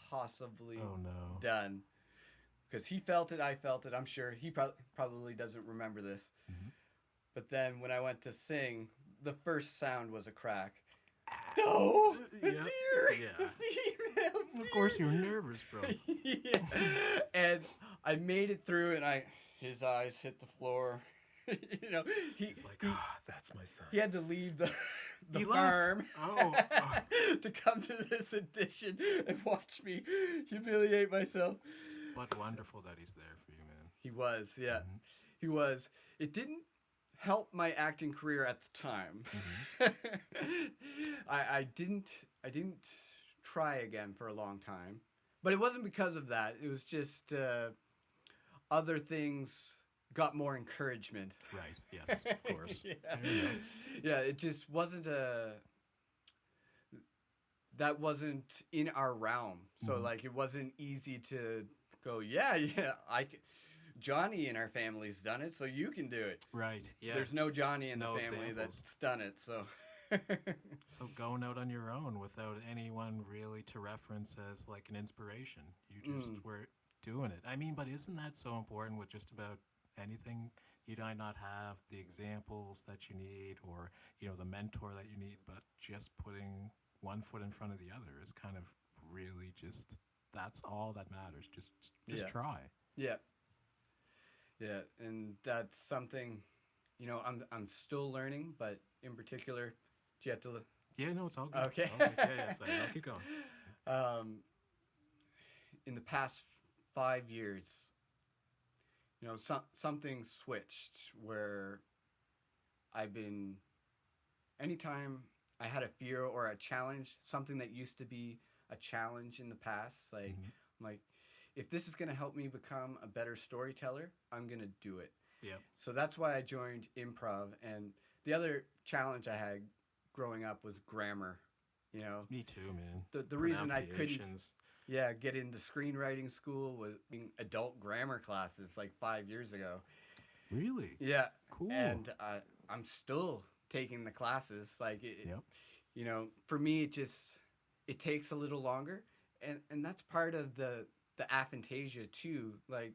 possibly Oh no. done. Because he felt it, I felt it. I'm sure he probably doesn't remember this. Mhm. But then when I went to sing, the first sound was a crack. No, a Yeah, deer, yeah. a female deer. Of course you're nervous, bro. Yeah. And I made it through, and his eyes hit the floor. You know, He's like, ah, that's my son. he had to leave the He left. farm Oh. to come to this audition and watch me humiliate myself. But wonderful that he's there for you, man. He was, yeah. Mhm. He was. It didn't help my acting career at the time. I didn't try again for a long time. But it wasn't because of that. It was just other things got more encouragement. Right. Yes. Of course. Yeah. There you go. Yeah, it just wasn't that wasn't in our realm. So Mhm. like it wasn't easy to go, yeah, Johnny in our family's done it, so you can do it. Right. Yeah. There's no Johnny in No the family examples. that's done it, so So going out on your own without anyone really to reference as like an inspiration. You just were doing it. I mean, but isn't that so important with just about anything? You might not have the examples that you need or, the mentor that you need, but just putting one foot in front of the other is kind of really just, that's all that matters. Just Yeah. try. yeah. Yeah, and that's something, I'm still learning, but in particular, do you have to Yeah, no, it's all good. Okay. All good. Yeah, so I'll keep going. in the past 5 years, something switched where anytime I had a fear or a challenge, something that used to be a challenge in the past, like, Mhm. I'm like, if this is going to help me become a better storyteller, I'm going to do it. Yep. So that's why I joined improv. And the other challenge I had growing up was grammar. Me too, man. The reason I couldn't Pronunciations. get into screenwriting school was in adult grammar classes like 5 years ago. Really? Yeah. Cool. And I'm still taking the classes. Like, Yep. For me, it takes a little longer. And that's part of the aphantasia too. Like,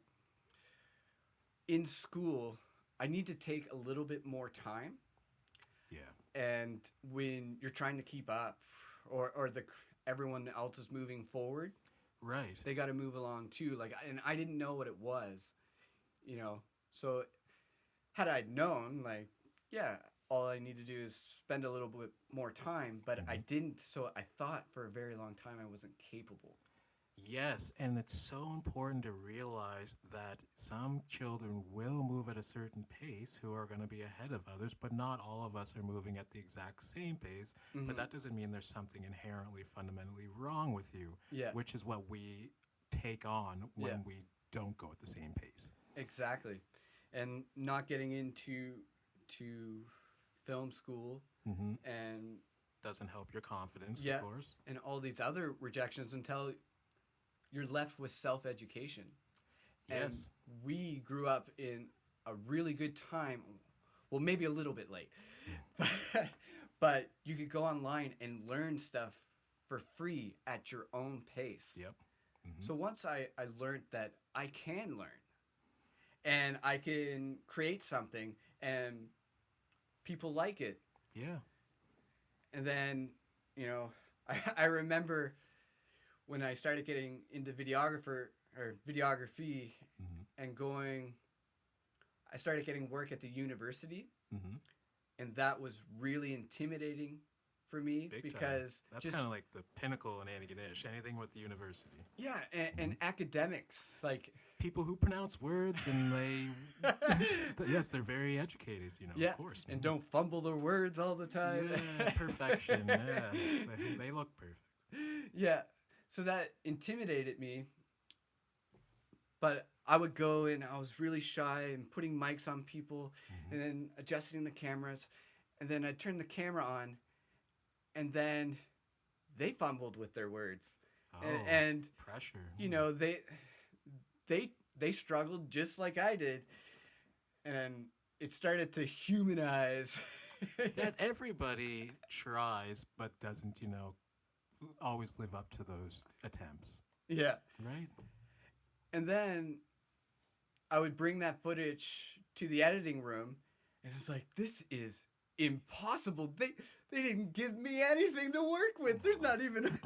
in school, I need to take a little bit more time. Yeah. And when you're trying to keep up or everyone else is moving forward, Right. they got to move along too. Like, and I didn't know what it was, so had I known, like, yeah, all I need to do is spend a little bit more time, but I didn't. So I thought for a very long time I wasn't capable. Yes, and it's so important to realize that some children will move at a certain pace who are going to be ahead of others, but not all of us are moving at the exact same pace. But that doesn't mean there's something inherently, fundamentally wrong with you, Yeah. which is what we take on Yeah. when we don't go at the same pace. Exactly. And not getting into to film school and Doesn't help your confidence, of yeah, course. and all these other rejections until you're left with self-education. And Yes. we grew up in a really good time. Well, maybe a little bit late. But you could go online and learn stuff for free at your own pace. Yep. So once I learned that I can learn and I can create something and people like it. Yeah. And then, I remember when I started getting into videography and I started getting work at the university, and that was really intimidating for me Big because time. That's kind of like the pinnacle in Antigonish, anything with the university. yeah, and academics, like People who pronounce words and they, yes, they're very educated, yeah, of course. and don't fumble their words all the time. Yeah, perfection. Yeah, they look perfect. Yeah, so that intimidated me. But I would go and I was really shy and putting mics on people and then adjusting the cameras. And then I'd turn the camera on and then they fumbled with their words. Oh, And pressure. they struggled just like I did. And it started to humanize. That everybody tries, but doesn't, always live up to those attempts, Yeah. right? And then I would bring that footage to the editing room, and it's like, this is impossible. They didn't give me anything to work with. There's not even.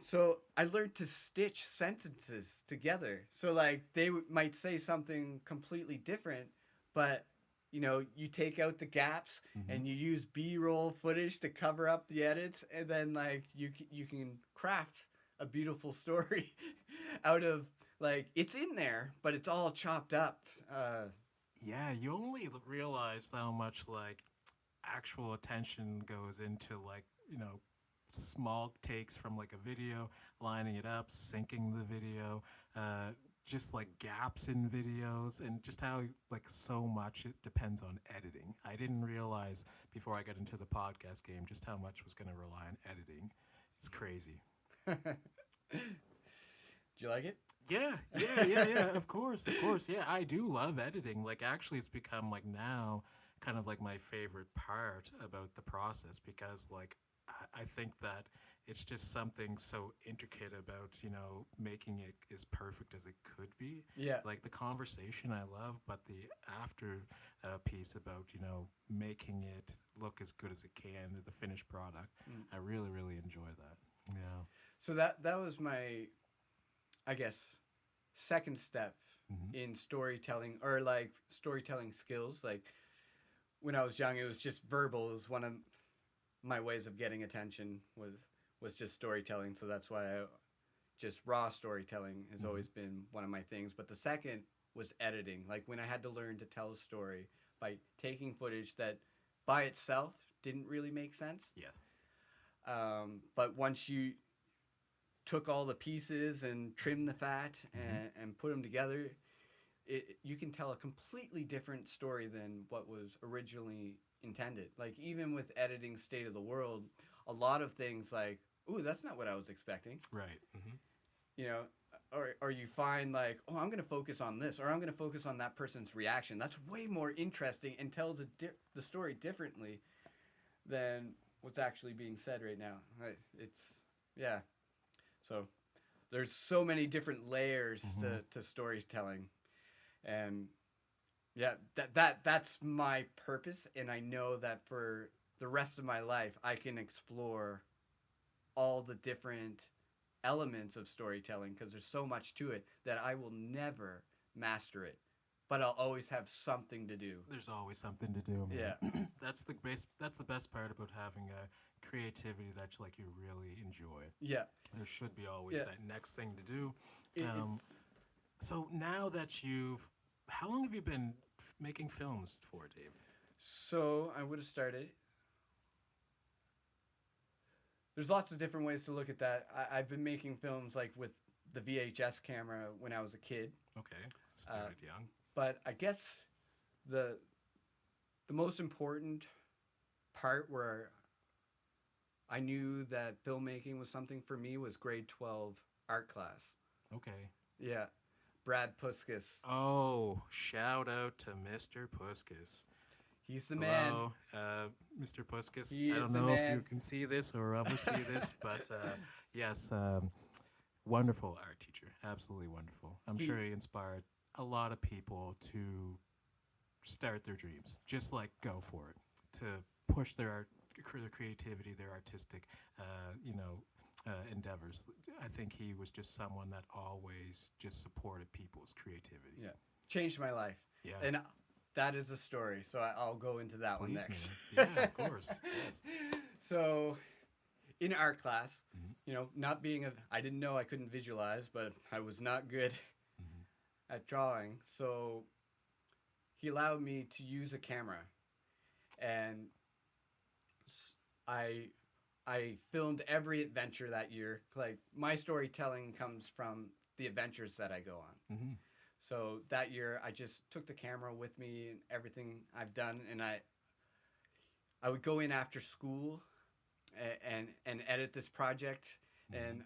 So I learned to stitch sentences together. So like they might say something completely different, but you take out the gaps and you use B-roll footage to cover up the edits, and then like you can craft a beautiful story out of like it's in there, but it's all chopped up. Yeah, you only realize how much like actual attention goes into like small takes from like a video, lining it up, syncing the video, just like gaps in videos, and just how like so much it depends on editing. I didn't realize before I got into the podcast game just how much was going to rely on editing. It's crazy. Do you like it? Yeah. Of course. Yeah, I do love editing. Like, actually, it's become like now kind of like my favorite part about the process because, like, I think that it's just something so intricate about making it as perfect as it could be. Yeah. Like the conversation I love, but the after piece about making it look as good as it can, the finished product. I really really enjoy that. Yeah. So that was my, I guess, second step in storytelling, or like storytelling skills. Like when I was young, it was just verbal. It was one of my ways of getting attention was just storytelling. So that's why just raw storytelling has always been one of my things. But the second was editing. Like when I had to learn to tell a story by taking footage that by itself didn't really make sense. Yeah. But once you took all the pieces and trimmed the fat and put them together, you can tell a completely different story than what was originally intended. Like even with editing State of the World, a lot of things like, ooh, that's not what I was expecting. Right. Or you find like, oh, I'm going to focus on this, or I'm going to focus on that person's reaction. That's way more interesting and tells the story differently than what's actually being said right now. Yeah. So there's so many different layers to storytelling. And yeah, that's my purpose, and I know that for the rest of my life I can explore all the different elements of storytelling because there's so much to it that I will never master it but I'll always have something to do. There's always something to do, man. Yeah. That's the best part about having a creativity that like you really enjoy. Yeah. There should be always Yeah. that next thing to do. It, Um, it's so now that how long have you been making films for, Dave? so I would have started. There's lots of different ways to look at that. I've been making films like with the VHS camera when I was a kid, Okay, started young. but I guess the most important part where I knew that filmmaking was something for me was grade 12 art class. Okay. Yeah. Brad Puskas. Oh, shout out to Mr. Puskas. He's the man. Hello, Mr. Puskas. He I is don't the know if you man. can see this or ever see this, but yes, wonderful art teacher. Absolutely wonderful. I'm sure he inspired a lot of people to start their dreams. Just like go for it. To push their creativity, their artistic, endeavors. I think he was just someone that always just supported people's creativity. Yeah. Changed my life. Yeah. And that is a story, so I'll go into that one Please, next. man. Yeah, of course. Yes. So, in art class, Mm-hmm. not being I didn't know I couldn't visualize, but I was not good at drawing. So, he allowed me to use a camera, and I filmed every adventure that year. Like my storytelling comes from the adventures that I go on. Mm-hmm. So that year, I just took the camera with me and everything I've done, and I would go in after school and edit this project, and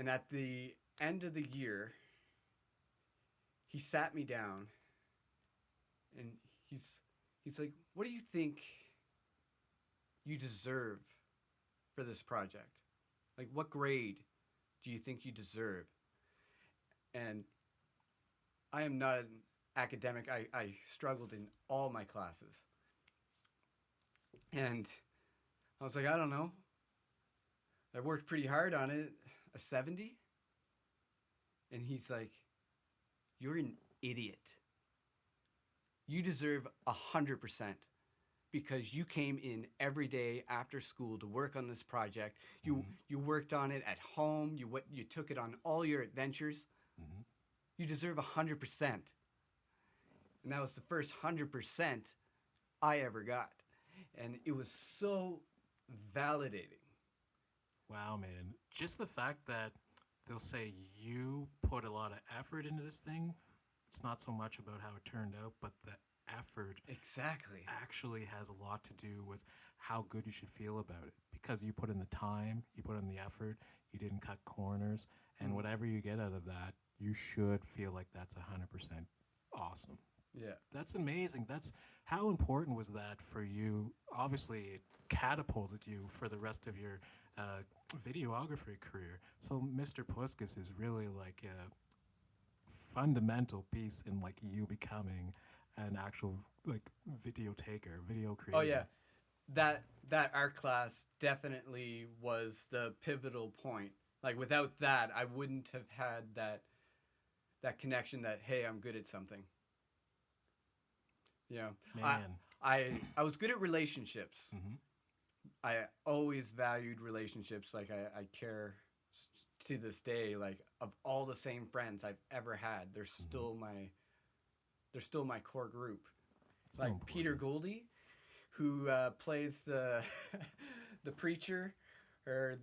at the end of the year, he sat me down, and he's like, "What do you think you deserve for this project? Like, what grade do you think you deserve?" And I am not an academic. I struggled in all my classes. And I was like, I don't know. I worked pretty hard on it. A 70? And he's like, "You're an idiot. You deserve 100%. Because you came in every day after school to work on this project. You worked on it at home. You took it on all your adventures. Mm-hmm. You deserve 100%." And that was the first 100% I ever got. And it was so validating. Wow, man. Just the fact that they'll say you put a lot of effort into this thing, it's not so much about how it turned out, but the effort Exactly. actually has a lot to do with how good you should feel about it. Because you put in the time, you put in the effort, you didn't cut corners, and whatever you get out of that, you should feel like that's 100% awesome. Yeah. That's amazing. How important was that for you? Obviously, it catapulted you for the rest of your videography career. So Mr. Puskas is really like a fundamental piece in like you becoming an actual like video taker, video creator. Oh yeah. That art class definitely was the pivotal point. Like without that, I wouldn't have had that connection that, hey, I'm good at something. You know, Man. I was good at relationships. Mm-hmm. I always valued relationships. Like I care to this day. Like of all the same friends I've ever had, they're still my core group. So like important. Peter Goldie, who plays the the preacher, or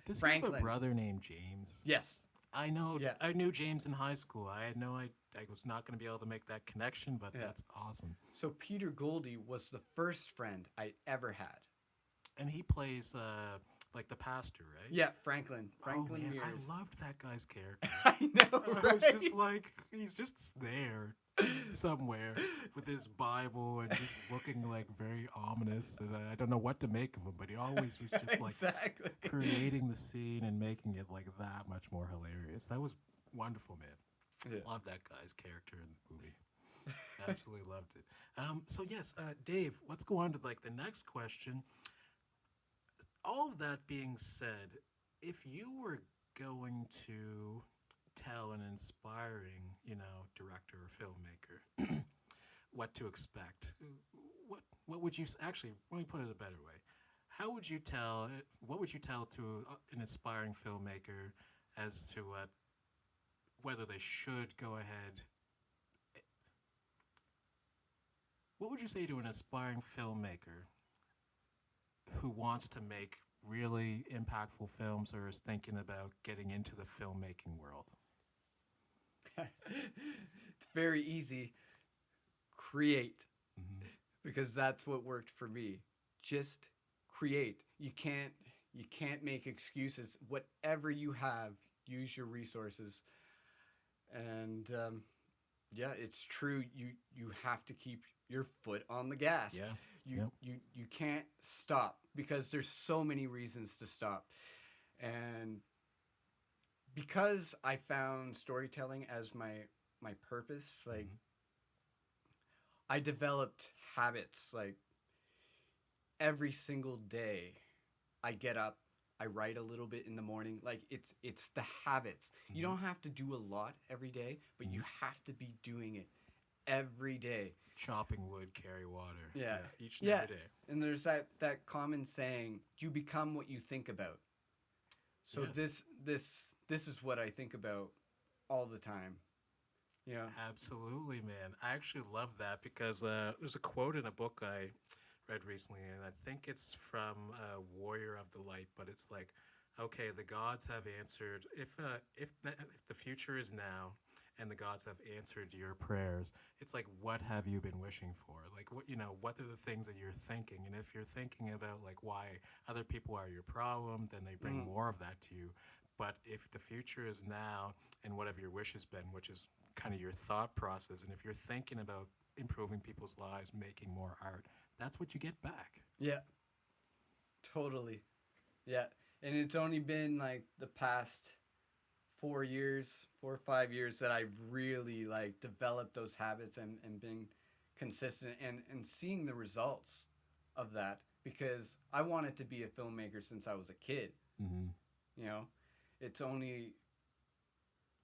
Does Franklin. he have a brother named James? Yes. I know. Yeah. I knew James in high school. I had no idea. I was not going to be able to make that connection, but Yeah. that's awesome. So Peter Goldie was the first friend I ever had. And he plays like the pastor, right? Yeah, Franklin. Franklin oh man, Mears. I loved that guy's character. I know, I right? was just like, he's just there somewhere with his Bible and just looking like very ominous. And I don't know what to make of him, but he always was just like exactly. creating the scene and making it like that much more hilarious. That was wonderful, man. Yeah. Loved that guy's character in the movie. Absolutely loved it. So yes, Dave, let's go on to like the next question. All of that being said, if you were going to tell an inspiring, director filmmaker, what to expect. What would you actually? Let me put it a better way. How would you tell? What would you tell to an aspiring filmmaker as to whether they should go ahead? What would you say to an aspiring filmmaker who wants to make really impactful films or is thinking about getting into the filmmaking world? It's very easy. Create. Because that's what worked for me. Just create. You can't make excuses. Whatever you have, use your resources. And yeah, it's true. You have to keep your foot on the gas. Yeah. You can't stop because there's so many reasons to stop. And because I found storytelling as my purpose, like I developed habits. Like every single day I get up, I write a little bit in the morning. Like it's the habits. You don't have to do a lot every day, but you have to be doing it every day. Chopping wood, carry water. Yeah. Each and every day. And there's that common saying, you become what you think about. So Yes. this is what I think about all the time. You know? Absolutely, man. I actually love that because there's a quote in a book I read recently, and I think it's from Warrior of the Light, but it's like, okay, the gods have answered. If the future is now, and the gods have answered your prayers, it's like, what have you been wishing for? Like, what are the things that you're thinking? And if you're thinking about like why other people are your problem, then they bring more of that to you. But if the future is now, and what have your wishes been, which is kind of your thought process, and if you're thinking about improving people's lives, making more art, that's what you get back. Yeah. Totally. Yeah. And it's only been like the past 4 or 5 years that I've really like developed those habits and been consistent and seeing the results of that, because I wanted to be a filmmaker since I was a kid. You know, it's only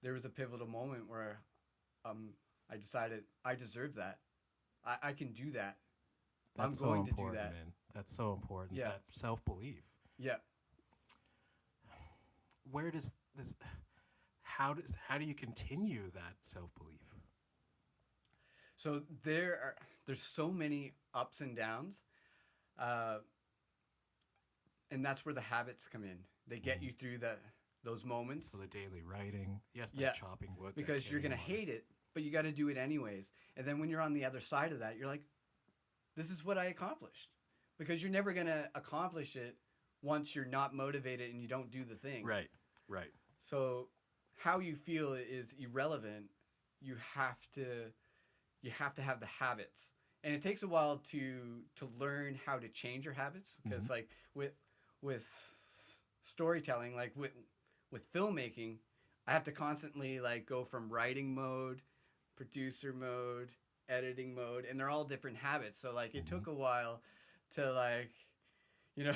there was a pivotal moment where I decided I deserve that. I can do that. That's I'm going so to do important, that. man. That's so important. Yeah. That self-belief. Yeah. Where does this? How do you continue that self-belief? So there's so many ups and downs, and that's where the habits come in. They get you through those moments. So the daily writing, yes, that Yeah. chopping wood, that Because you're carrying gonna water. hate it, but you got to do it anyways. And then when you're on the other side of that, you're like, this is what I accomplished. Because you're never gonna accomplish it once you're not motivated and you don't do the thing. Right. So how you feel is irrelevant. You have to have the habits. And it takes a while to learn how to change your habits, because like with storytelling, like with filmmaking, I have to constantly like go from writing mode, producer mode, editing mode, and they're all different habits. So like it took a while to like, you know,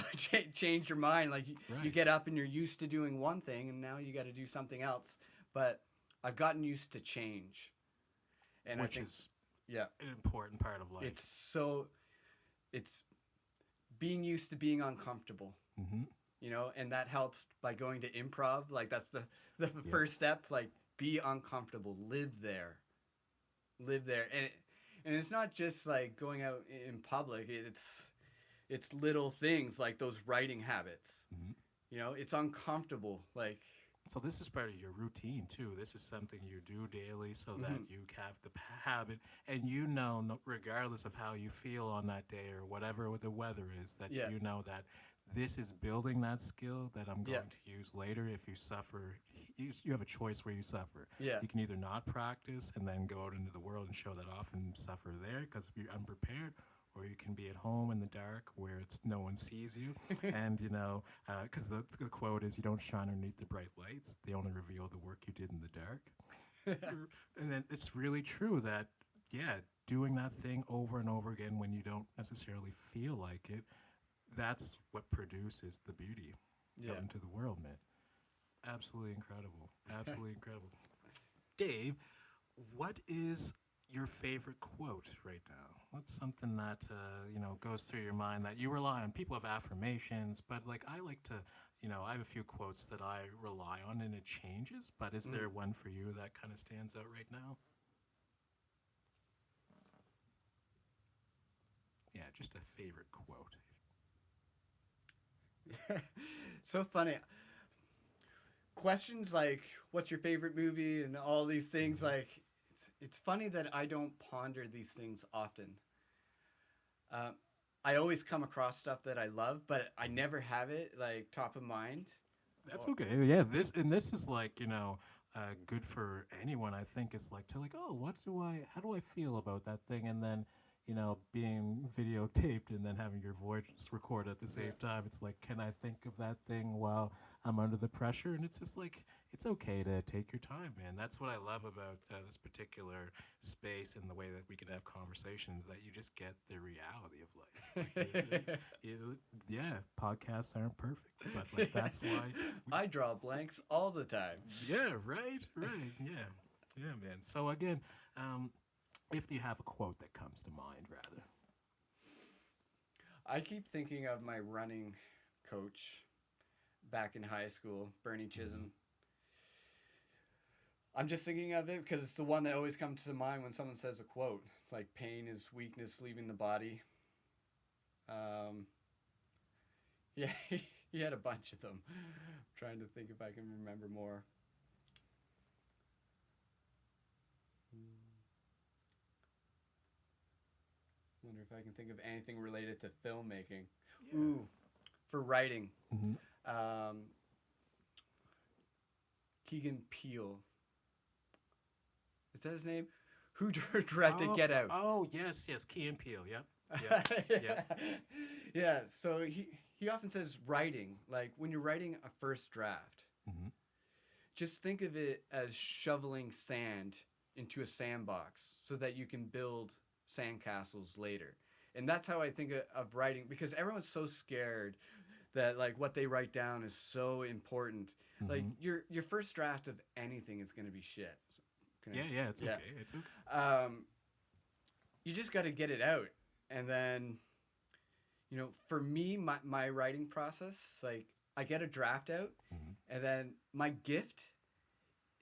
change your mind. Like you Right. get up and you're used to doing one thing, and now you got to do something else. But I've gotten used to change, and Which I think, is yeah, an important part of life. it's being used to being uncomfortable. You know, and that helps by going to improv. Like that's the first step. Like be uncomfortable, live there, and it's not just like going out in public. It's little things like those writing habits. You know, it's uncomfortable. Like So this is part of your routine too. This is something you do daily so that you have the habit, and regardless of how you feel on that day or whatever the weather is, that Yeah. you know that this is building that skill that I'm Yeah. going to use later. If you suffer, you have a choice where you suffer. Yeah. You can either not practice and then go out into the world and show that off and suffer there because you're unprepared, or you can be at home in the dark where no one sees you. And, because the quote is, you don't shine underneath the bright lights. They only reveal the work you did in the dark. And then it's really true that, doing that thing over and over again when you don't necessarily feel like it, that's what produces the beauty out into the world, man. Absolutely incredible. Absolutely incredible. Dave, what is your favorite quote right now? What's something that goes through your mind that you rely on? People have affirmations, but like I like to, I have a few quotes that I rely on, and it changes. But is there one for you that kind of stands out right now? Yeah, just a favorite quote. So funny. Questions like what's your favorite movie and all these things, like it's funny that I don't ponder these things often. I always come across stuff that I love, but I never have it like top of mind. That's okay. Yeah, this is like good for anyone. I think it's like to like, oh, how do I feel about that thing, and then being videotaped and then having your voice record at the same time. It's like, can I think of that thing while I'm under the pressure? And it's just like, it's okay to take your time, man. That's what I love about this particular space and the way that we can have conversations. That you just get the reality of life. Like, yeah, podcasts aren't perfect, but like that's why. I draw blanks all the time. Yeah, right, yeah, man. So again, if you have a quote that comes to mind, rather. I keep thinking of my running coach back in high school, Bernie Chisholm. I'm just thinking of it because it's the one that always comes to mind when someone says a quote. It's like pain is weakness leaving the body. Yeah, he had a bunch of them. I'm trying to think if I can remember more. Wonder if I can think of anything related to filmmaking. Yeah. Ooh, for writing. Keegan Peele. Is that his name? Who directed Get Out? Oh, yes, Key and Peele, yep. Yeah, so he often says writing, like when you're writing a first draft, just think of it as shoveling sand into a sandbox so that you can build sandcastles later. And that's how I think of writing, because everyone's so scared that like what they write down is so important. Like your first draft of anything is going to be shit. It's okay. It's okay. You just got to get it out. And then, for me, my writing process, like I get a draft out, and then my gift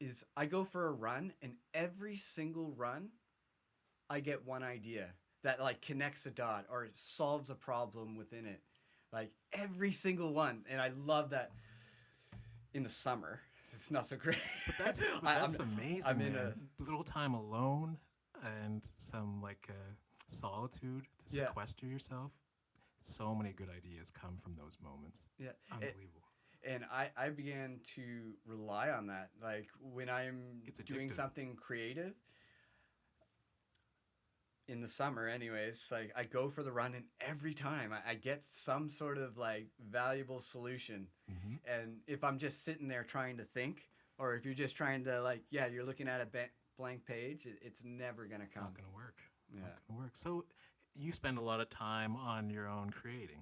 is I go for a run, and every single run, I get one idea that like connects a dot or solves a problem within it. Like every single one. And I love that in the summer. It's not so great. But that's amazing. I'm in a little time alone and some like solitude to sequester yourself. So many good ideas come from those moments. Yeah. Unbelievable. And I began to rely on that. Like when I'm doing something creative, in the summer anyways, like I go for the run, and every time I get some sort of like valuable solution. And if I'm just sitting there trying to think, or if you're just trying to like, you're looking at a blank page, it's never going to come. Not going to work. Not going to work. So you spend a lot of time on your own creating.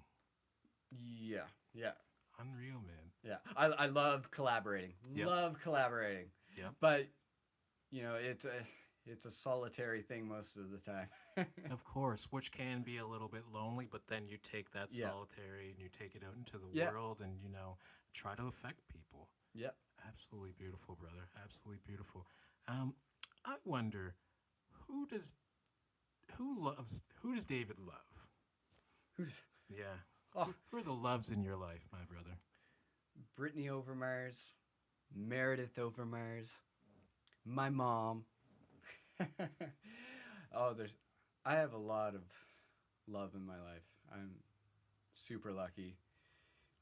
Yeah. Unreal, man. Yeah. I love collaborating. Love collaborating. Yeah. But, it's a solitary thing most of the time. Of course, which can be a little bit lonely, but then you take that solitary and you take it out into the world and, try to affect people. Yeah. Absolutely beautiful, brother. Absolutely beautiful. I wonder, who does David love? Who are the loves in your life, my brother? Brittany Overmars, Meredith Overmars, my mom. I have a lot of love in my life. I'm super lucky.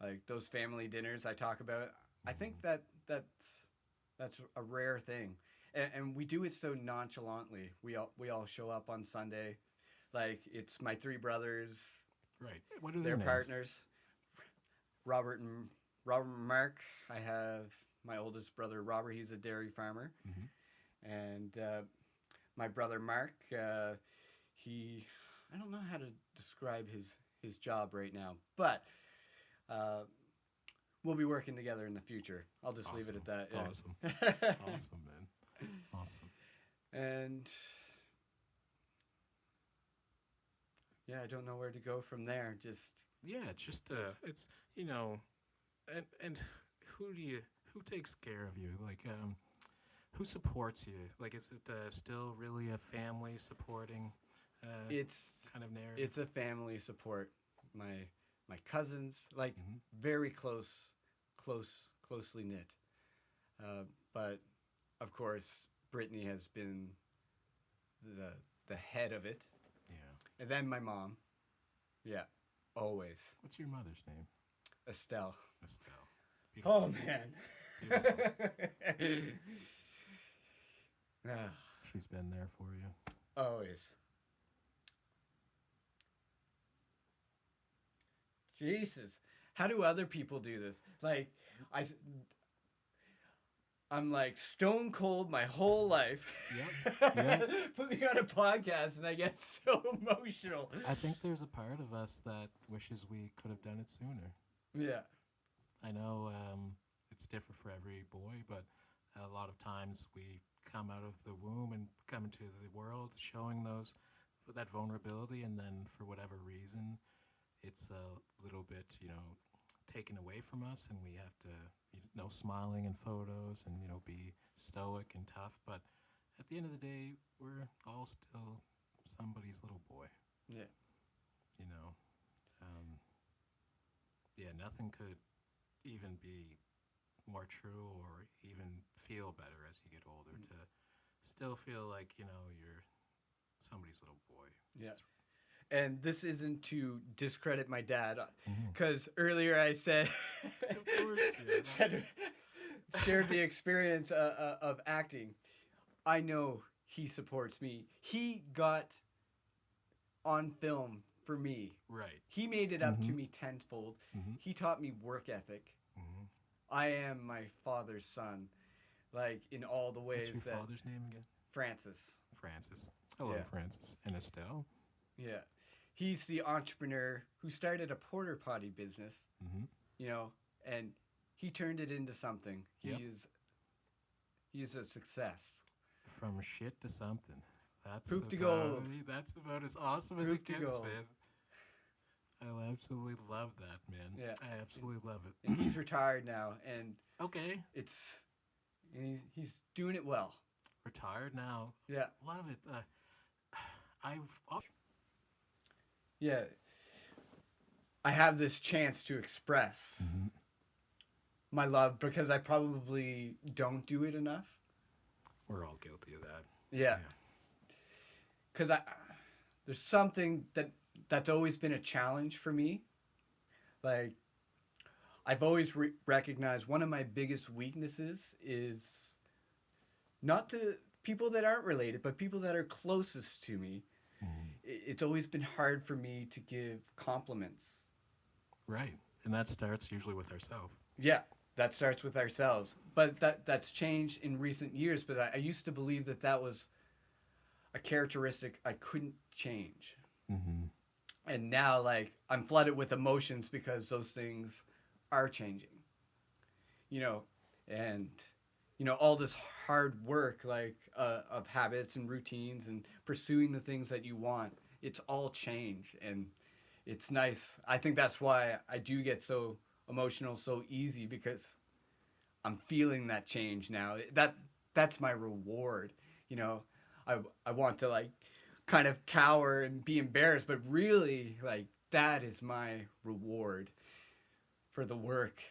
Like those family dinners I talk about, I think that's a rare thing, and we do it so nonchalantly. We all show up on Sunday, like it's my three brothers. Right. What are their names? Partners? Robert and Mark. I have my oldest brother Robert. He's a dairy farmer, and my brother Mark, I don't know how to describe his job right now, but we'll be working together in the future. I'll just leave it at that. Yeah. Awesome. Awesome, man. Awesome. And yeah, I don't know where to go from there. Just Yeah, just it's and who takes care of you? Like who supports you? Like is it still really a family supporting it's kind of narrative? it's a family support. My cousins, like Hmm. very closely knit. But of course, Brittany has been the the head of it, Yeah. and then my mom. Yeah, always What's your mother's name? Estelle. Estelle. Oh Beautiful. man. Beautiful. Ah, She's been there for you. always. Jesus. How do other people do this? Like, I, I'm like stone cold my whole life. Yep. Yep. Put me on a podcast and I get so emotional. I think there's a part of us that wishes we could have done it sooner. Yeah. I know it's different for every boy, but a lot of times we come out of the womb and come into the world showing that vulnerability, and then for whatever reason, it's a little bit, taken away from us, and we have to, smiling in photos and be stoic and tough. But at the end of the day, we're all still somebody's little boy. Yeah. You know, um, yeah, nothing could even be more true or even feel better as you get older to still feel like you're somebody's little boy. Yeah. And this isn't to discredit my dad, Mhm. because earlier I said, Of course, yeah. shared the experience of acting. I know he supports me. He got on film for me. Right. He made it up to Mhm. me tenfold. Mhm. He taught me work ethic. Mhm. I am my father's son, like in all the ways What's your that father's name again? Francis. Francis. Hello, Yeah. Francis. And Estelle. Yeah. He's the entrepreneur who started a porter potty business, Mm-hmm. And he turned it into something. Yep. He is a success. From shit to something. Poop to gold. That's about as awesome as Poop it to gets, gold. man. I absolutely love that, man. Yeah. I absolutely love it. And he's retired now, and Okay. he's doing it well. Retired now. Yeah. Love it. Yeah. I have this chance to express Mhm. my love because I probably don't do it enough. We're all guilty of that. Yeah. Because there's something that's always been a challenge for me. Like, I've always recognized one of my biggest weaknesses is not to people that aren't related, but people that are closest to me. Mhm. It's always been hard for me to give compliments. Right. And that starts usually with ourselves. Yeah, that starts with ourselves. But that's changed in recent years. But I used to believe that was a characteristic I couldn't change. Mm-hmm. And now, like, I'm flooded with emotions because those things are changing. And, all this hard work, like, of habits and routines and pursuing the things that you want, it's all change. And it's nice. I think that's why I do get so emotional so easy, because I'm feeling that change now. That's my reward. I want to, like, kind of cower and be embarrassed, but really, like, that is my reward for the work.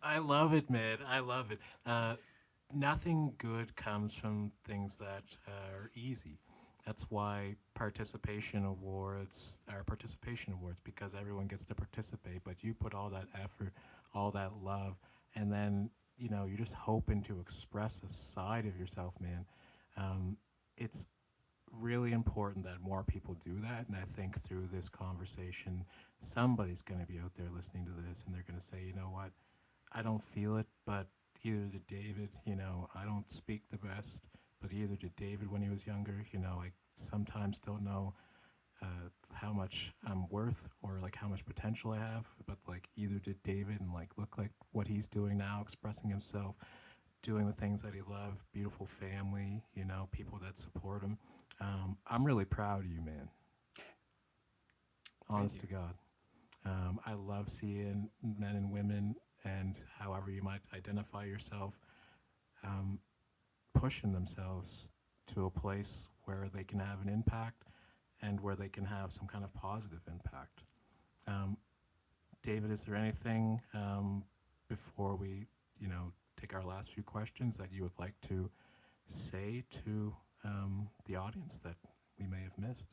I love it, man. I love it. Nothing good comes from things that are easy. That's why participation awards are participation awards, because everyone gets to participate, but you put all that effort, all that love, and then, you're just hoping to express a side of yourself, man. It's really important that more people do that, and I think through this conversation, somebody's going to be out there listening to this, and they're going to say, you know what, I don't feel it, but either did David. I don't speak the best, but either did David when he was younger. I sometimes don't know how much I'm worth or like how much potential I have, but like either did David, and like look like what he's doing now, expressing himself. doing the things that he loved, beautiful family, people that support him. I'm really proud of you, man. Honest to God. I love seeing men and women, and however you might identify yourself, pushing themselves to a place where they can have an impact and where they can have some kind of positive impact. David, is there anything before we, take our last few questions that you would like to say to the audience that we may have missed?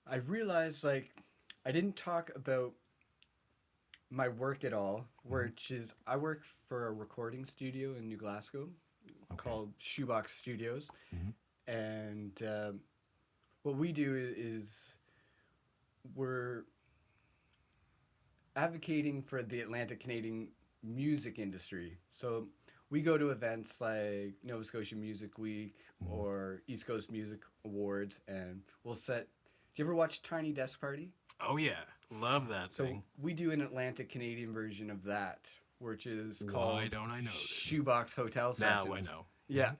I realized I didn't talk about my work at all, which is I work for a recording studio in New Glasgow called Shoebox Studios. Mm-hmm. And what we do is we're advocating for the Atlantic Canadian music industry. So we go to events like Nova Scotia Music Week or East Coast Music Awards, and we'll set... Do you ever watch Tiny Desk Party? Oh, yeah. Love that thing. So we do an Atlantic Canadian version of that, which is called Why don't I know this? Shoebox Hotel Sessions. Now I know. Yeah.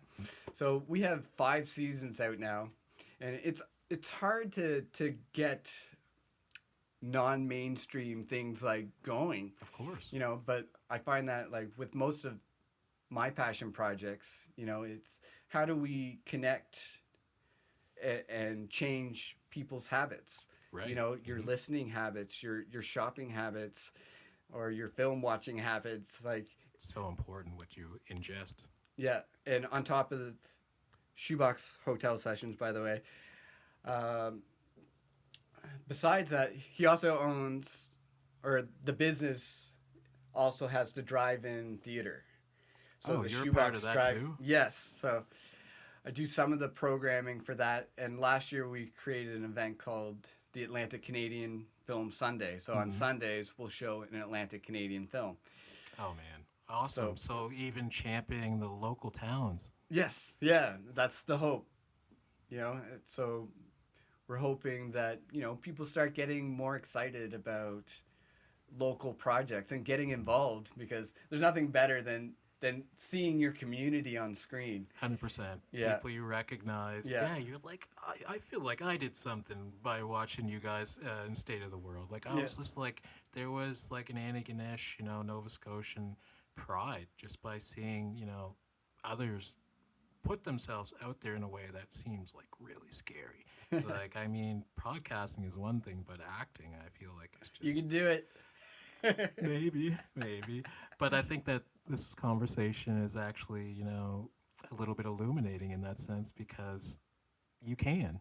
So we have 5 seasons out now, and it's hard to get non-mainstream things going. Of course. But I find that with most of my passion projects, it's how do we connect and change people's habits. Right. Your listening habits, your shopping habits, or your film watching habits. So important what you ingest. Yeah, and on top of the Shoebox Hotel Sessions, by the way, besides that, he also owns, or the business also has the drive-in theater. So the you're Shoebox part of that too? Yes, so I do some of the programming for that, and last year we created an event called the Atlantic Canadian Film Sunday. So on Sundays, we'll show an Atlantic Canadian film. Oh, man. Awesome. So even championing the local towns. Yes. Yeah, that's the hope. So we're hoping that, people start getting more excited about local projects and getting involved, because there's nothing better than seeing your community on screen. 100%. Yeah. People you recognize. Yeah. You're like, I feel like I did something by watching you guys in State of the World. I was just there was an Antigonish, Nova Scotian pride just by seeing, others put themselves out there in a way that seems really scary. Broadcasting is one thing, but acting, I feel like it's just... You can do it. maybe. But I think that this conversation is actually, a little bit illuminating in that sense, because you can.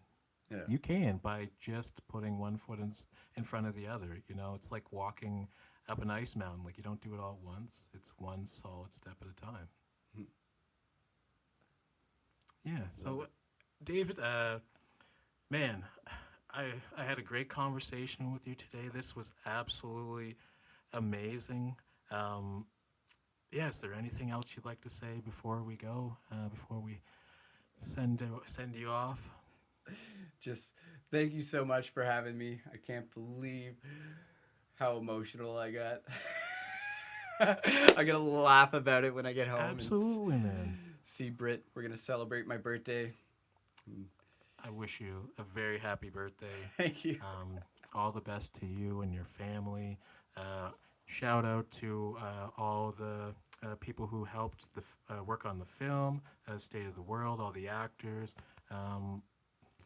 Yeah. You can by just putting one foot in front of the other. It's like walking up an ice mountain. You don't do it all at once. It's one solid step at a time. Yeah. So, David, man, I had a great conversation with you today. This was absolutely amazing. Is there anything else you'd like to say before we go? Before we send you off? Just thank you so much for having me. I can't believe how emotional I got. I'm gonna laugh about it when I get home. Absolutely, man. See Britt. We're gonna celebrate my birthday. I wish you a very happy birthday. Thank you. All the best to you and your family. Shout out to all the people who helped work on the film, State of the World, all the actors.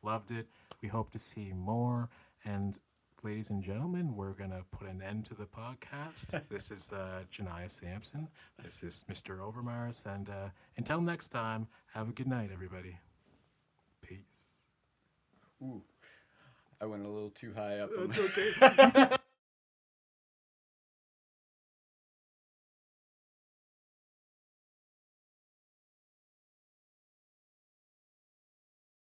Loved it. We hope to see more. And ladies and gentlemen, we're going to put an end to the podcast. This is Janiyah Sampson. This is Mr. Overmars. And until next time, have a good night, everybody. Peace. Ooh, I went a little too high up. That's okay.